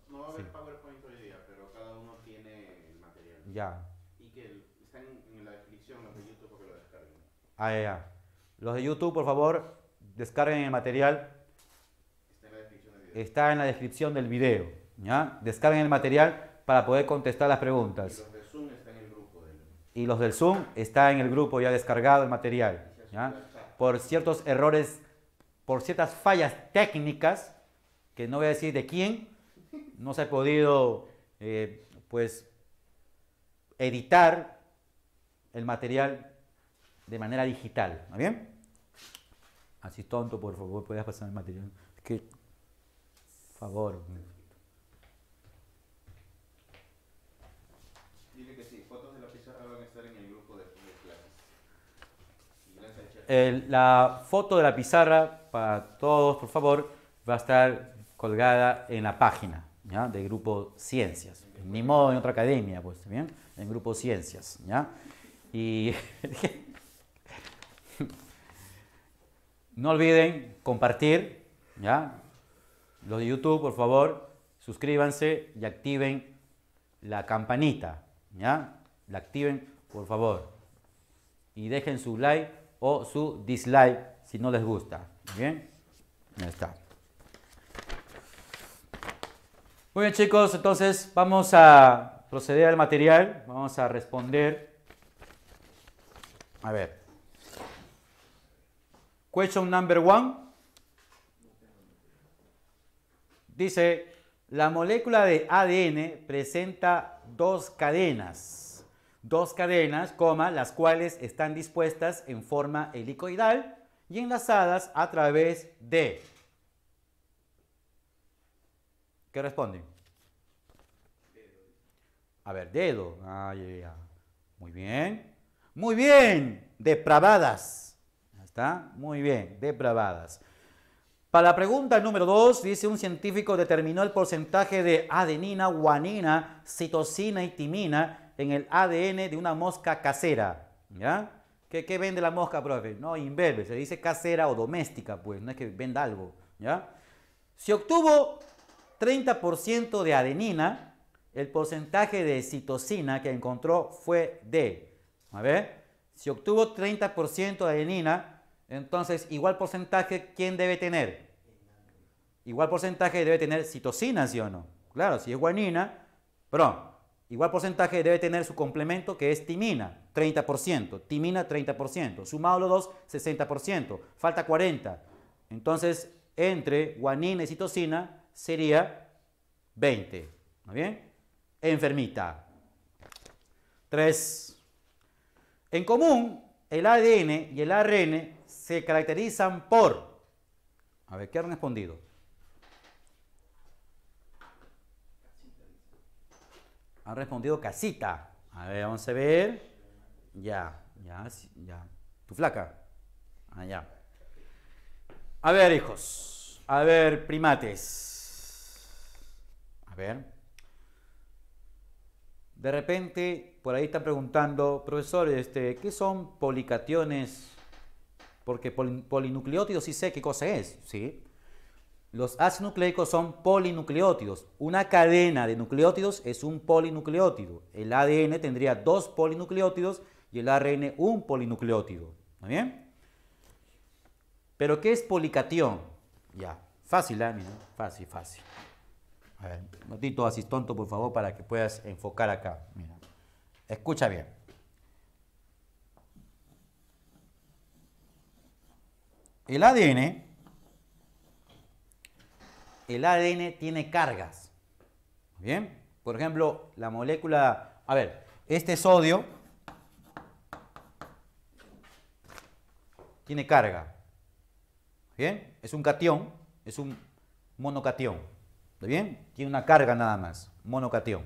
no va a haber PowerPoint hoy día, pero cada uno tiene el material. Ya. Y que están en la descripción los de YouTube para que lo descarguen. Ah, ya. Los de YouTube, por favor, descarguen el material. Está en la descripción del video. ¿Ya? Descarguen el material para poder contestar las preguntas. Y los de Zoom están en el grupo. Y los del Zoom está en el grupo ya descargado el material. ¿Ya? Por ciertos errores, por ciertas fallas técnicas, que no voy a decir de quién, no se ha podido pues editar el material de manera digital. ¿Está bien? Así tonto, por favor, puedes pasar el material. Es que, por favor. Dile que sí, fotos de la pizarra van a estar en el grupo de clases. Y lanza el chat. La foto de la pizarra, para todos, por favor, va a estar colgada en la página, ¿ya? Del grupo Ciencias. Ni modo en otra academia, pues, ¿bien? En grupo Ciencias, ¿ya? Y no olviden compartir, ¿ya? Los de YouTube, por favor, suscríbanse y activen la campanita, ¿ya? La activen, por favor. Y dejen su like o su dislike si no les gusta. ¿Bien? Ya está. Muy bien, chicos, entonces vamos a proceder al material. Vamos a responder. A ver. Question number 1. Dice, la molécula de ADN presenta dos cadenas, las cuales están dispuestas en forma helicoidal y enlazadas a través de... ¿Qué responden? A ver, dedo. Ah, ya. Muy bien. Muy bien. Depravadas. Ya está. Muy bien. Depravadas. Para la pregunta número 2, dice un científico determinó el porcentaje de adenina, guanina, citosina y timina en el ADN de una mosca casera. ¿Ya? ¿Qué vende la mosca, profe? No, imberbe, se dice casera o doméstica, pues, no es que venda algo. ¿Ya? Si obtuvo 30% de adenina, el porcentaje de citosina que encontró fue de, a ver, si obtuvo 30% de adenina, entonces, igual porcentaje, ¿quién debe tener? Igual porcentaje debe tener citosina, ¿sí o no? Claro, si es guanina, perdón, igual porcentaje debe tener su complemento que es timina, 30%, timina 30%, sumado los dos, 60%, falta 40%. Entonces, entre guanina y citosina sería 20, ¿no bien? Enfermita. 3. En común, el ADN y el ARN se caracterizan por... A ver, ¿qué han respondido? Han respondido casita. A ver, vamos a ver. Ya. ¿Tu flaca? Ah, ya. A ver, hijos. A ver, primates. A ver. De repente, por ahí están preguntando, profesor, ¿qué son policationes? Porque polinucleótidos sí sé qué cosa es, ¿sí? Los ácidos nucleicos son polinucleótidos. Una cadena de nucleótidos es un polinucleótido. El ADN tendría 2 polinucleótidos y el ARN un polinucleótido. ¿Está bien? ¿Pero qué es policatión? Ya, fácil, ¿eh? Mira, fácil. A ver, notito así tonto, por favor, para que puedas enfocar acá. Mira, escucha bien. El ADN el ADN tiene cargas. ¿Bien? Por ejemplo, la molécula, a ver, este sodio tiene carga. ¿Bien? Es un catión, es un monocatión. ¿Está bien? Tiene una carga nada más, monocatión.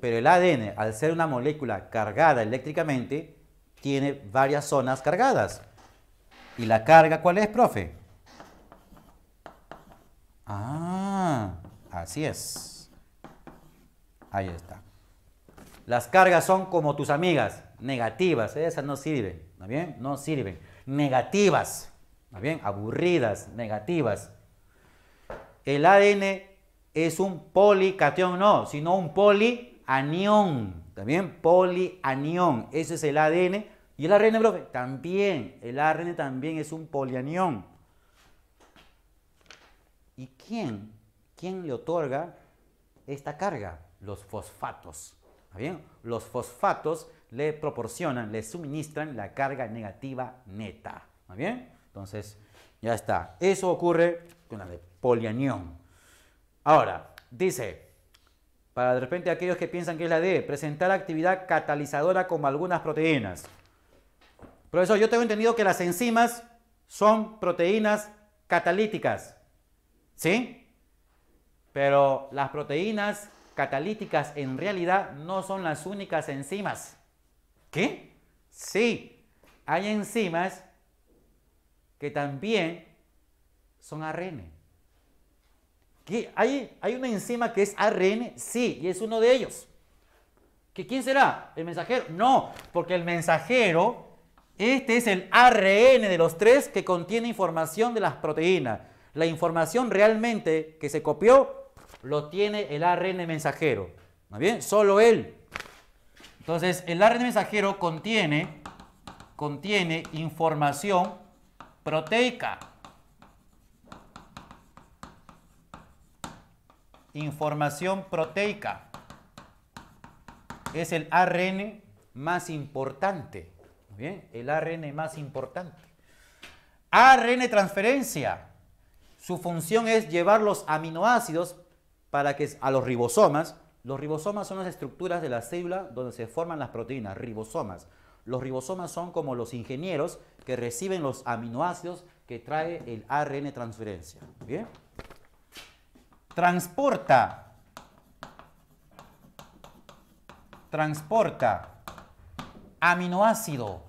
Pero el ADN, al ser una molécula cargada eléctricamente, tiene varias zonas cargadas. ¿Y la carga cuál es, profe? Ah, así es. Ahí está. Las cargas son como tus amigas, negativas. Esas no sirven, ¿está bien? No sirven. Negativas, ¿está bien? Aburridas, negativas. El ADN es un policatión, no, sino un polianión. ¿También? Polianión. Ese es el ADN. ¿Y el ARN, profe? También. El ARN también es un polianión. ¿Y quién le otorga esta carga? Los fosfatos. ¿Está bien? Los fosfatos le proporcionan, le suministran la carga negativa neta. ¿Está bien? Entonces, ya está. Eso ocurre con la de polianión. Ahora, dice, para de repente aquellos que piensan que es la de presentar actividad catalizadora como algunas proteínas. Profesor, yo tengo entendido que las enzimas son proteínas catalíticas. ¿Sí? Pero las proteínas catalíticas en realidad no son las únicas enzimas. ¿Qué? Sí, hay enzimas que también son ARN. ¿Qué? ¿Hay una enzima que es ARN? Sí, y es uno de ellos. ¿Quién será? ¿El mensajero? No, porque el mensajero, este es el ARN de los tres que contiene información de las proteínas. La información realmente que se copió lo tiene el ARN mensajero. ¿Está bien? Solo él. Entonces, el ARN mensajero contiene información proteica. Información proteica. Es el ARN más importante. ¿Bien? El ARN más importante. ARN transferencia. Su función es llevar los aminoácidos para que a los ribosomas. Los ribosomas son las estructuras de la célula donde se forman las proteínas, ribosomas. Los ribosomas son como los ingenieros que reciben los aminoácidos que trae el ARN transferencia. ¿Bien? Transporta aminoácido.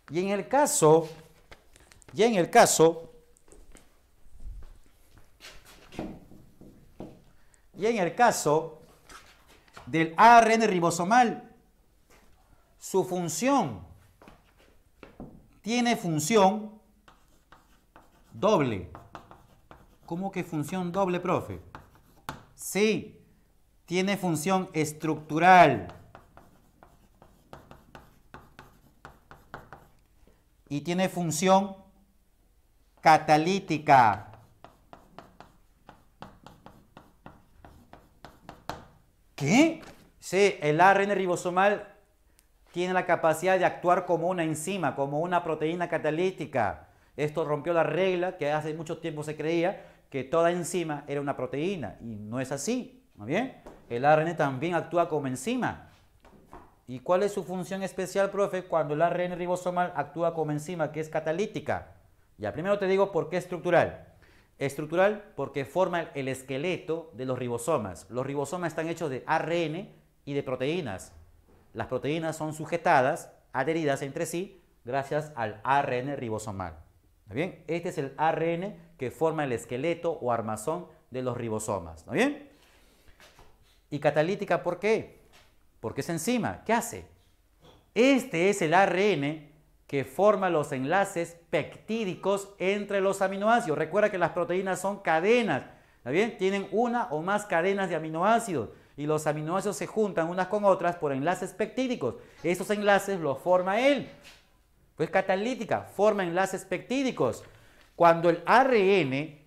Y en el caso del ARN ribosomal, su función tiene función doble. ¿Cómo que función doble, profe? Sí, tiene función estructural. Y tiene función catalítica. ¿Qué? Sí, el ARN ribosomal tiene la capacidad de actuar como una enzima, como una proteína catalítica. Esto rompió la regla que hace mucho tiempo se creía que toda enzima era una proteína. Y no es así. ¿No bien? El ARN también actúa como enzima. ¿Y cuál es su función especial, profe, cuando el ARN ribosomal actúa como enzima, que es catalítica? Ya, primero te digo por qué estructural. Estructural porque forma el esqueleto de los ribosomas. Los ribosomas están hechos de ARN y de proteínas. Las proteínas son sujetadas, adheridas entre sí, gracias al ARN ribosomal. ¿Está bien? Este es el ARN que forma el esqueleto o armazón de los ribosomas. ¿Está bien? ¿Y catalítica por qué? Porque es enzima. ¿Qué hace? Este es el ARN que forma los enlaces peptídicos entre los aminoácidos. Recuerda que las proteínas son cadenas. ¿Está bien? Tienen una o más cadenas de aminoácidos. Y los aminoácidos se juntan unas con otras por enlaces peptídicos. Esos enlaces los forma él. Pues catalítica, forma enlaces peptídicos. Cuando el ARN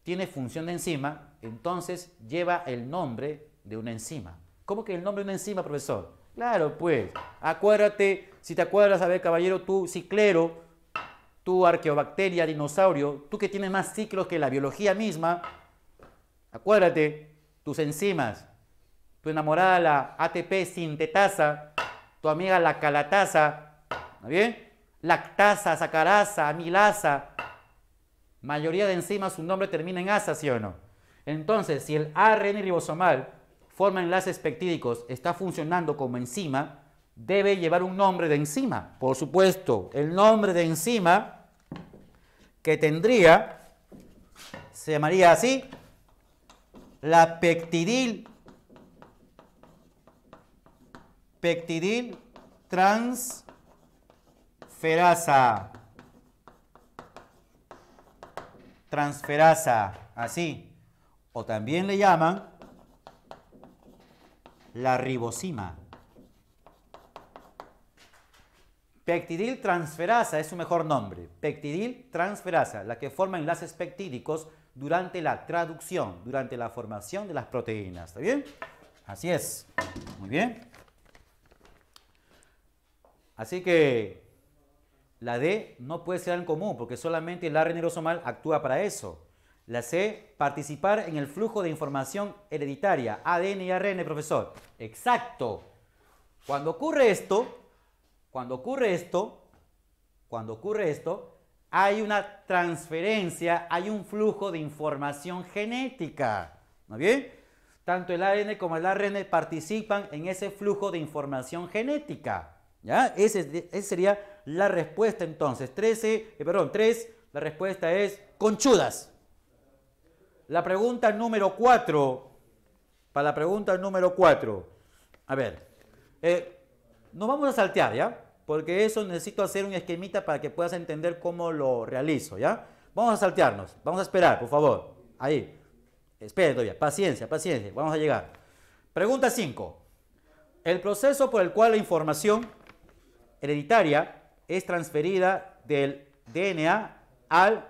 tiene función de enzima, entonces lleva el nombre de una enzima. ¿Cómo que el nombre de una enzima, profesor? Claro, pues, acuérdate, si te acuerdas, a ver, caballero, tú, ciclero, tú, arqueobacteria, dinosaurio, tú que tienes más ciclos que la biología misma, acuérdate, tus enzimas, tu enamorada la ATP sintetasa, tu amiga la calatasa, ¿está bien? Lactasa, sacarasa, amilasa, mayoría de enzimas su nombre termina en asa, ¿sí o no? Entonces, si el ARN ribosomal forma enlaces peptídicos, está funcionando como enzima, debe llevar un nombre de enzima. Por supuesto, el nombre de enzima que tendría se llamaría así, la peptidil transferasa. Transferasa, así. O también le llaman la ribosima. Peptidil transferasa es su mejor nombre. Peptidil transferasa, la que forma enlaces peptídicos durante la traducción, durante la formación de las proteínas. ¿Está bien? Así es. Muy bien. Así que la D no puede ser en común porque solamente el ARN ribosomal actúa para eso. La C, participar en el flujo de información hereditaria, ADN y ARN, profesor. Exacto. Cuando ocurre esto, hay una transferencia, hay un flujo de información genética. ¿No bien? Tanto el ADN como el ARN participan en ese flujo de información genética. ¿Ya? Esa sería la respuesta entonces. 3, la respuesta es conchudas. La pregunta número 4. Para la pregunta número 4. A ver. Nos vamos a saltear, ¿ya? Porque eso necesito hacer un esquemita para que puedas entender cómo lo realizo, ¿ya? Vamos a saltearnos. Vamos a esperar, por favor. Ahí. Esperen todavía. Paciencia, paciencia. Vamos a llegar. Pregunta 5. El proceso por el cual la información hereditaria es transferida del DNA al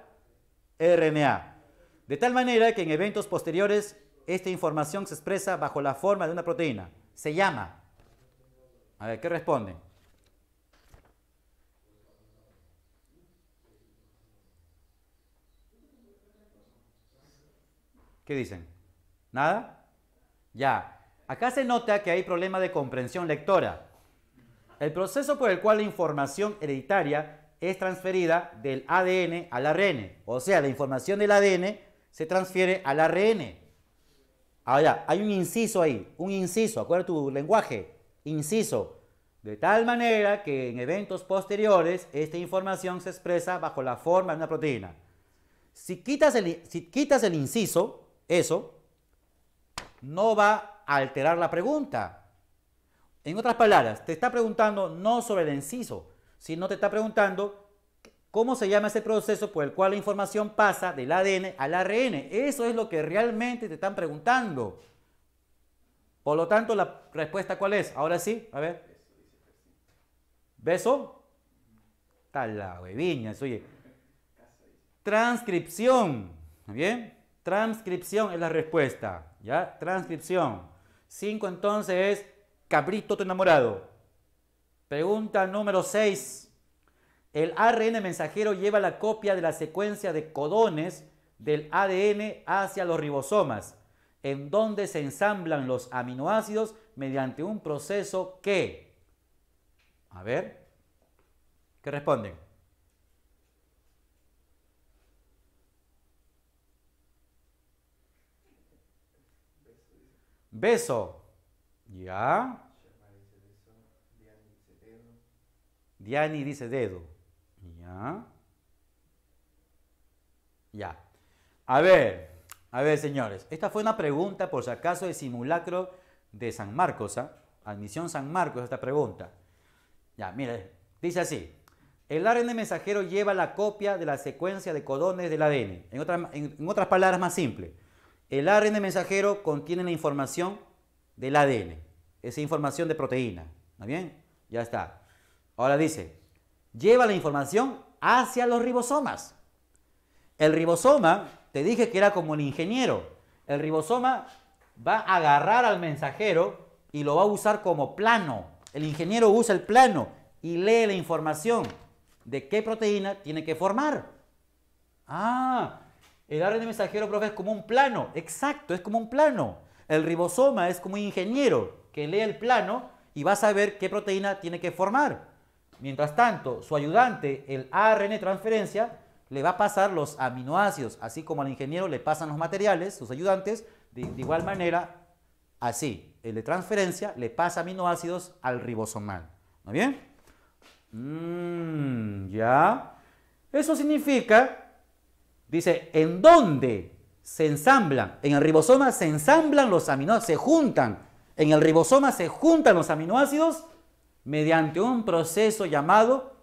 RNA. De tal manera que en eventos posteriores esta información se expresa bajo la forma de una proteína. Se llama. A ver, ¿qué responden? ¿Qué dicen? ¿Nada? Ya. Acá se nota que hay problema de comprensión lectora. El proceso por el cual la información hereditaria es transferida del ADN al ARN. O sea, la información del ADN se transfiere al ARN. Ahora, hay un inciso ahí, un inciso, acuérdate tu lenguaje, inciso. De tal manera que en eventos posteriores esta información se expresa bajo la forma de una proteína. Si quitas el inciso, eso no va a alterar la pregunta. En otras palabras, te está preguntando no sobre el inciso, sino te está preguntando cómo se llama ese proceso por el cual la información pasa del ADN al ARN. Eso es lo que realmente te están preguntando. Por lo tanto, la respuesta ¿cuál es? Ahora sí, a ver. ¿Beso? Está la hueviña, oye. Transcripción. ¿Bien? Transcripción es la respuesta. ¿Ya? Transcripción. 5 entonces es cabrito tu enamorado. Pregunta número 6. El ARN mensajero lleva la copia de la secuencia de codones del ADN hacia los ribosomas, en donde se ensamblan los aminoácidos mediante un proceso que... A ver, ¿qué responden? Beso. ¿Ya? Diani dice dedo. ¿Ya? Ya. A ver, señores. Esta fue una pregunta, por si acaso, de simulacro de San Marcos. ¿Ah? Admisión San Marcos, esta pregunta. Ya, mire, dice así. El ARN mensajero lleva la copia de la secuencia de codones del ADN. En otras palabras más simples. El ARN mensajero contiene la información del ADN. Esa información de proteína. ¿Está bien? Ya está. Ahora dice, lleva la información hacia los ribosomas. El ribosoma, te dije que era como el ingeniero. El ribosoma va a agarrar al mensajero y lo va a usar como plano. El ingeniero usa el plano y lee la información de qué proteína tiene que formar. Ah, el ARN mensajero, profe, es como un plano. Exacto, es como un plano. El ribosoma es como un ingeniero que lee el plano y va a saber qué proteína tiene que formar. Mientras tanto, su ayudante, el ARN transferencia, le va a pasar los aminoácidos, así como al ingeniero le pasan los materiales, sus ayudantes, de igual manera, así, el de transferencia le pasa aminoácidos al ribosomal. ¿No bien? Ya. Eso significa, dice, ¿en dónde se ensamblan? En el ribosoma se ensamblan los aminoácidos, se juntan. En el ribosoma se juntan los aminoácidos mediante un proceso llamado,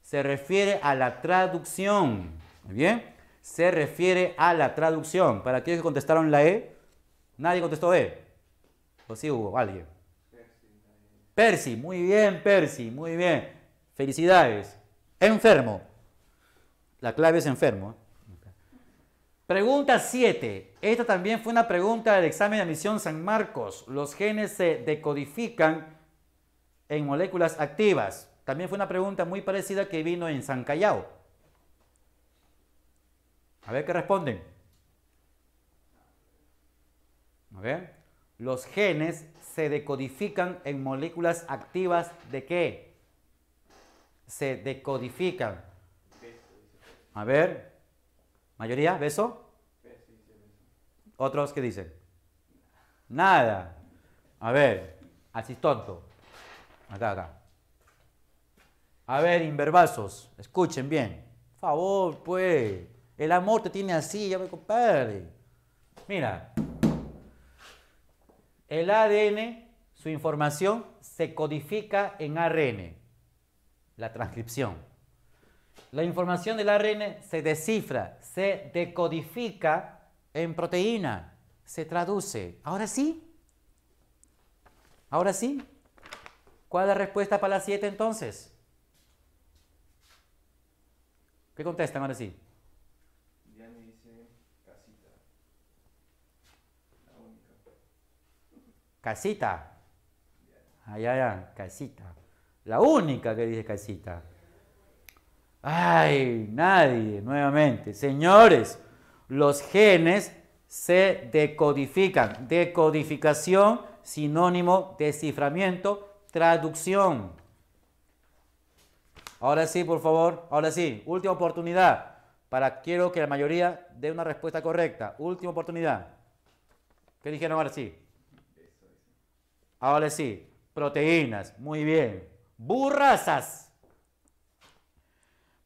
se refiere a la traducción. ¿Muy bien? Se refiere a la traducción. Para aquellos que contestaron la E, nadie contestó E. ¿O sí hubo alguien? Percy, muy bien, Percy, muy bien. Felicidades. Enfermo. La clave es enfermo. Pregunta 7. Esta también fue una pregunta del examen de admisión San Marcos. Los genes se decodifican en moléculas activas. También fue una pregunta muy parecida que vino en San Callao. A ver qué responden. A ver. Los genes se decodifican en moléculas activas ¿de qué? Se decodifican. A ver. ¿Mayoría? ¿Beso? ¿Otros qué dicen? Nada. A ver. Así tonto. Acá. A ver, inverbasos. Escuchen bien. Por favor, pues. El amor te tiene así, ya me compadre. Mira. El ADN, su información, se codifica en ARN. La transcripción. La información del ARN se descifra, se decodifica en proteína, se traduce. ¿Ahora sí? ¿Ahora sí? ¿Cuál es la respuesta para la 7 entonces? ¿Qué contestan ahora sí? Ya me dice casita. La única. Casita. Ya, casita. La única que dice casita. Ay, nadie, nuevamente. Señores, los genes se decodifican. Decodificación, sinónimo, desciframiento, traducción. Ahora sí, por favor. Ahora sí, última oportunidad. Quiero que la mayoría dé una respuesta correcta. Última oportunidad. ¿Qué dijeron ahora sí? Ahora sí. Proteínas. Muy bien. Burrasas.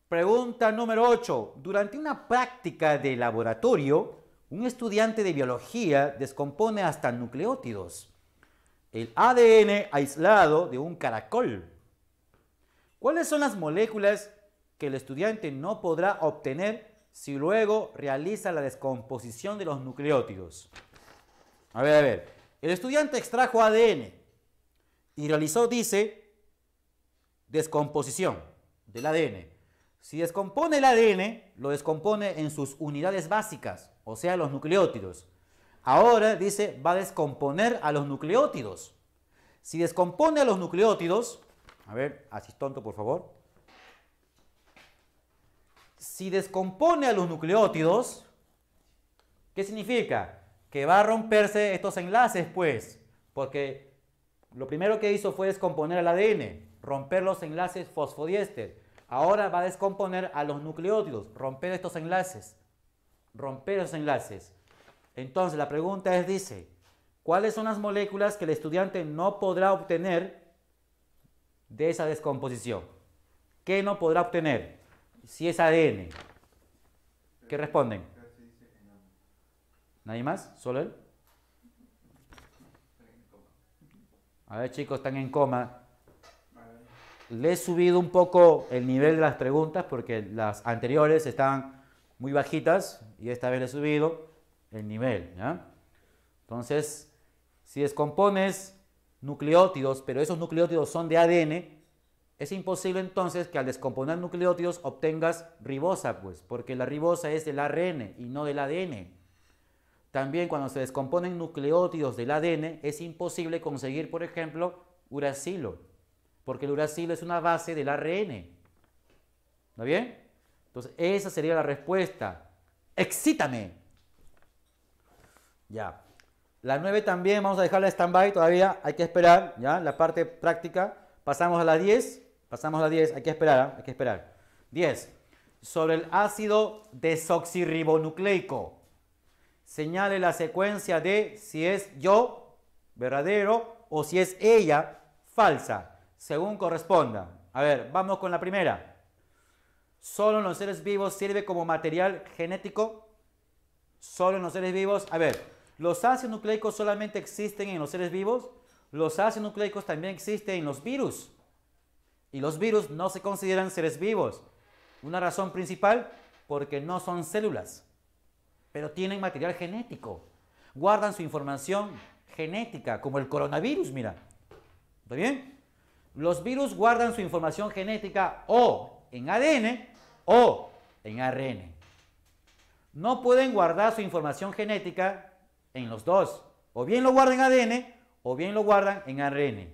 Pregunta número 8. Durante una práctica de laboratorio, un estudiante de biología descompone hasta nucleótidos. El ADN aislado de un caracol. ¿Cuáles son las moléculas que el estudiante no podrá obtener si luego realiza la descomposición de los nucleótidos? A ver. El estudiante extrajo ADN y realizó, dice, descomposición del ADN. Si descompone el ADN, lo descompone en sus unidades básicas, o sea, los nucleótidos. Ahora, dice, va a descomponer a los nucleótidos. Si descompone a los nucleótidos, a ver, así tonto, por favor. Si descompone a los nucleótidos, ¿qué significa? Que va a romperse estos enlaces, pues, porque lo primero que hizo fue descomponer el ADN, romper los enlaces fosfodiéster. Ahora va a descomponer a los nucleótidos, romper estos enlaces, romper esos enlaces. Entonces la pregunta es, dice, ¿cuáles son las moléculas que el estudiante no podrá obtener de esa descomposición? ¿Qué no podrá obtener si es ADN? ¿Qué responden? ¿Nadie más? ¿Solo él? A ver, chicos, están en coma. Le he subido un poco el nivel de las preguntas porque las anteriores estaban muy bajitas y esta vez le he subido el nivel, ¿ya? Entonces, si descompones nucleótidos, pero esos nucleótidos son de ADN, es imposible entonces que al descomponer nucleótidos obtengas ribosa, pues, porque la ribosa es del ARN y no del ADN. También cuando se descomponen nucleótidos del ADN, es imposible conseguir, por ejemplo, uracilo. porque el uracilo es una base del ARN. ¿Está bien? Entonces, esa sería la respuesta. ¡Excítame! Ya. La 9 también vamos a dejarla stand-by todavía. Hay que esperar, ¿ya? La parte práctica. Pasamos a la 10. Pasamos a la 10. Hay que esperar, ¿eh? Hay que esperar. 10. Sobre el ácido desoxirribonucleico. Señale la secuencia de si es yo, verdadero, o si es ella, falsa, según corresponda. A ver, vamos con la primera. ¿Solo en los seres vivos sirve como material genético? ¿Solo en los seres vivos? A ver, ¿los ácidos nucleicos solamente existen en los seres vivos? Los ácidos nucleicos también existen en los virus. Y los virus no se consideran seres vivos. Una razón principal, porque no son células, pero tienen material genético. Guardan su información genética, como el coronavirus, mira. ¿Está bien? Los virus guardan su información genética o en ADN o en ARN. No pueden guardar su información genética en los dos. O bien lo guardan en ADN o bien lo guardan en ARN.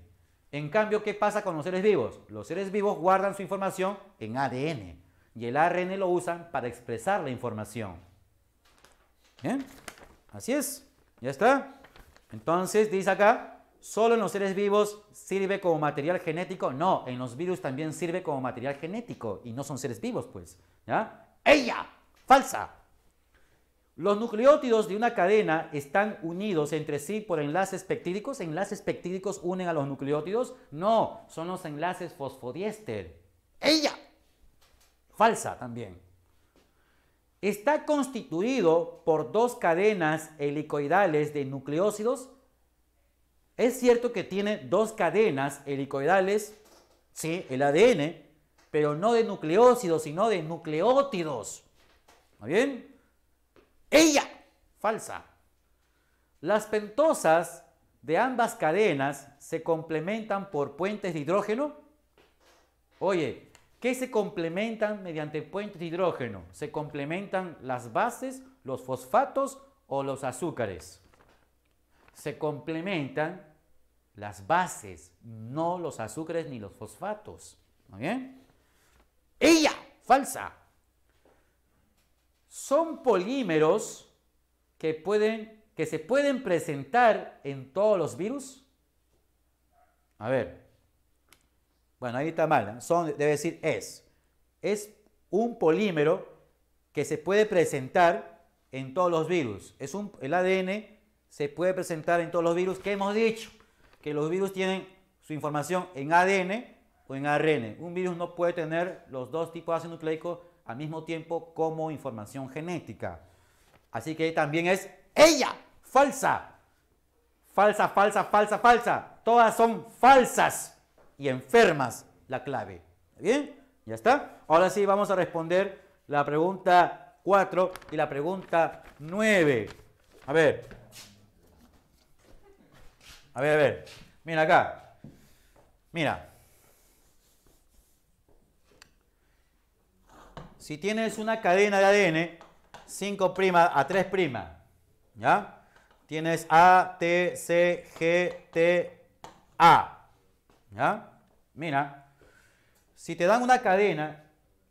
En cambio, ¿qué pasa con los seres vivos? Los seres vivos guardan su información en ADN y el ARN lo usan para expresar la información. ¿Bien? Así es. ¿Ya está? Entonces, dice acá, ¿solo en los seres vivos sirve como material genético? No, en los virus también sirve como material genético y no son seres vivos, pues. ¿Ya? ¡Ella! ¡Falsa! Los nucleótidos de una cadena están unidos entre sí por enlaces peptídicos. ¿Enlaces peptídicos unen a los nucleótidos? No, son los enlaces fosfodiéster. ¡Ella! Falsa también. Está constituido por dos cadenas helicoidales de nucleósidos. Es cierto que tiene dos cadenas helicoidales, sí, el ADN, pero no de nucleósidos, sino de nucleótidos. ¿Está bien? ¡Ella! Falsa. Las pentosas de ambas cadenas se complementan por puentes de hidrógeno. Oye, ¿qué se complementan mediante puentes de hidrógeno? ¿Se complementan las bases, los fosfatos o los azúcares? Se complementan las bases, no los azúcares ni los fosfatos. ¿Está bien? ¡Ella! Falsa. Son polímeros que se pueden presentar en todos los virus. A ver. Bueno, ahí está mal, ¿no? Debe decir es. Es un polímero que se puede presentar en todos los virus. El ADN se puede presentar en todos los virus. ¿Qué hemos dicho? Que los virus tienen su información en ADN o en ARN. Un virus no puede tener los dos tipos de ácido nucleico al mismo tiempo como información genética. Así que también es ella, falsa. Falsa, falsa, falsa, falsa. Todas son falsas y enfermas la clave. ¿Bien? ¿Ya está? Ahora sí vamos a responder la pregunta 4 y la pregunta 9. A ver. A ver, a ver. Mira acá. Mira. Si tienes una cadena de ADN 5' a 3', ¿ya? Tienes A, T, C, G, T, A, ¿ya? Mira, si te dan una cadena,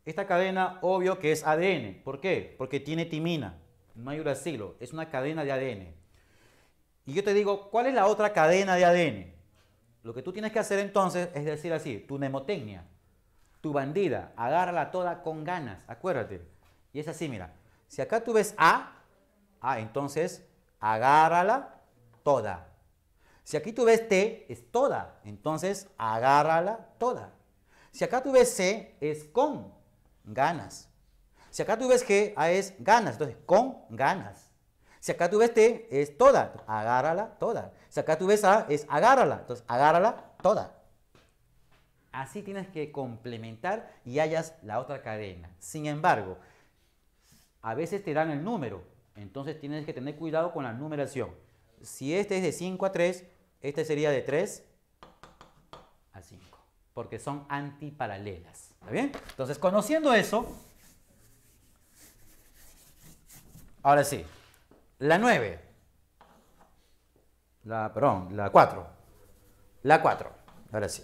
esta cadena obvio que es ADN. ¿Por qué? Porque tiene timina, no hay uracilo, es una cadena de ADN. Y yo te digo, ¿cuál es la otra cadena de ADN? Lo que tú tienes que hacer entonces es decir así, tu mnemotecnia. Tu bandida, agárrala toda con ganas, acuérdate. Y es así, mira. Si acá tú ves A, entonces agárrala toda. Si aquí tú ves T, es toda. Entonces agárrala toda. Si acá tú ves C, es con ganas. Si acá tú ves G, es ganas. Entonces, con ganas. Si acá tú ves T, es toda. Agárrala toda. Si acá tú ves A, es agárrala. Entonces, agárrala toda. Así tienes que complementar y hallas la otra cadena. Sin embargo, a veces te dan el número, entonces tienes que tener cuidado con la numeración. Si este es de 5 a 3, este sería de 3 a 5, porque son antiparalelas. ¿Está bien? Entonces, conociendo eso, ahora sí, la 9, la 4, ahora sí.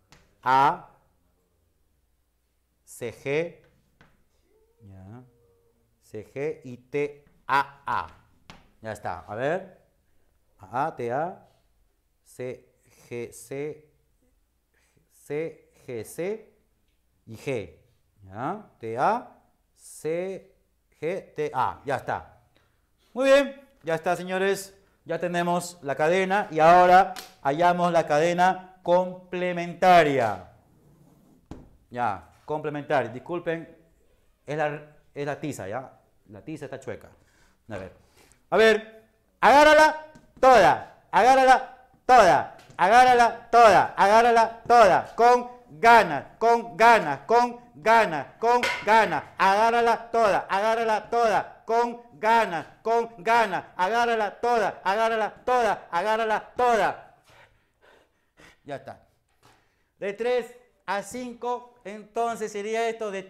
A, CG, ya, CG y TAA. Ya está, a ver. A, TA, CGC, CGC y G. ¿Ya? TA, CG, TA. Ya está. Muy bien, ya está, señores. Ya tenemos la cadena y ahora hallamos la cadena complementaria. Ya, complementaria. Disculpen, es la tiza, ¿ya? La tiza está chueca. A ver, agárrala toda, agárrala toda, agárrala toda, agárrala toda, con ganas, con ganas, con ganas, con ganas, agárrala toda, con ganas, agárrala toda, agárrala toda. Ya está. De 3 a 5, entonces sería esto de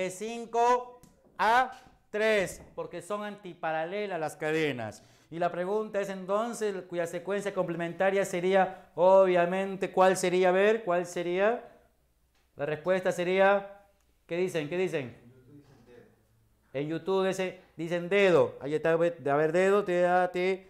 5 a 3, porque son antiparalelas las cadenas. Y la pregunta es entonces, cuya secuencia complementaria sería, obviamente, ¿cuál sería? A ver, ¿cuál sería? La respuesta sería, ¿qué dicen? ¿Qué dicen? En YouTube dicen dedo. Ahí está, a ver, dedo, T,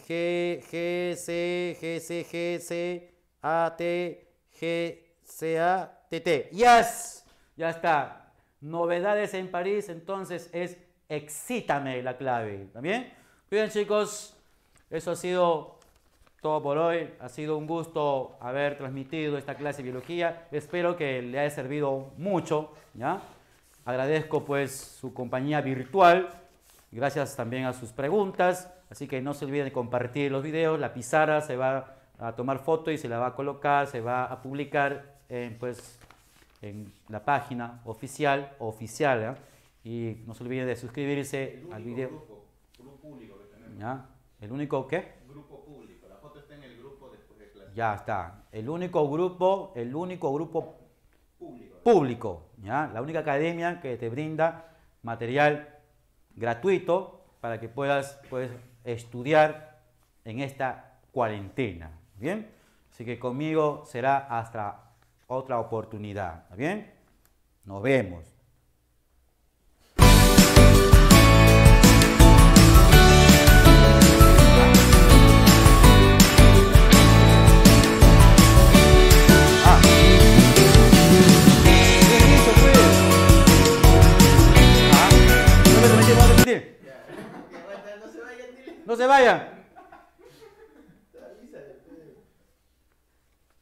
G, G, C, G, C, G, C, A, T, G, C, A, T, T. ¡Yes! Ya está. Novedades en París, entonces es excítame la clave. ¿Está bien? Bien, chicos, eso ha sido todo por hoy. Ha sido un gusto haber transmitido esta clase de biología. Espero que le haya servido mucho, ¿ya? Agradezco pues su compañía virtual. Gracias también a sus preguntas. Así que no se olviden de compartir los videos. La pizarra se va a tomar foto y se la va a colocar, se va a publicar en la página oficial, ¿eh? Y no se olviden de suscribirse al video. Grupo público que tenemos. ¿Ya? ¿El único qué? Grupo público. La foto está en el grupo después de clase. Ya está. El único grupo público, ¿ya? La única academia que te brinda material gratuito para que puedas estudiar en esta cuarentena. ¿Bien? Así que conmigo será hasta otra oportunidad. ¿Está bien? Nos vemos. No se vayan.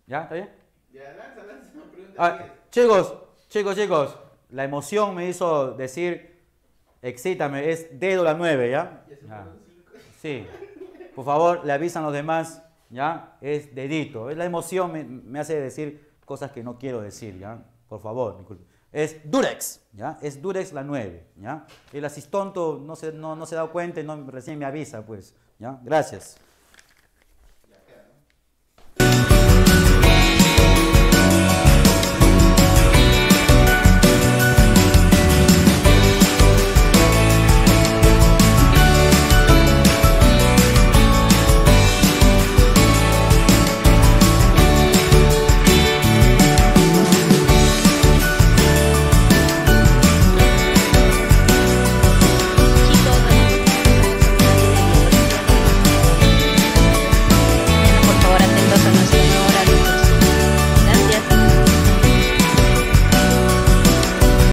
¿Ya? ¿Está bien? Ya, lanza una pregunta. Chicos, la emoción me hizo decir, excítame, es dedo la 9, ¿ya? Ya. Sí, por favor, le avisan a los demás, ¿ya? Es dedito. La emoción me hace decir cosas que no quiero decir, ¿ya? Por favor, disculpe. Es Durex, ¿ya? Es Durex la 9, ¿ya? El asistonto no se ha dado cuenta y recién me avisa, pues, ¿ya? Gracias.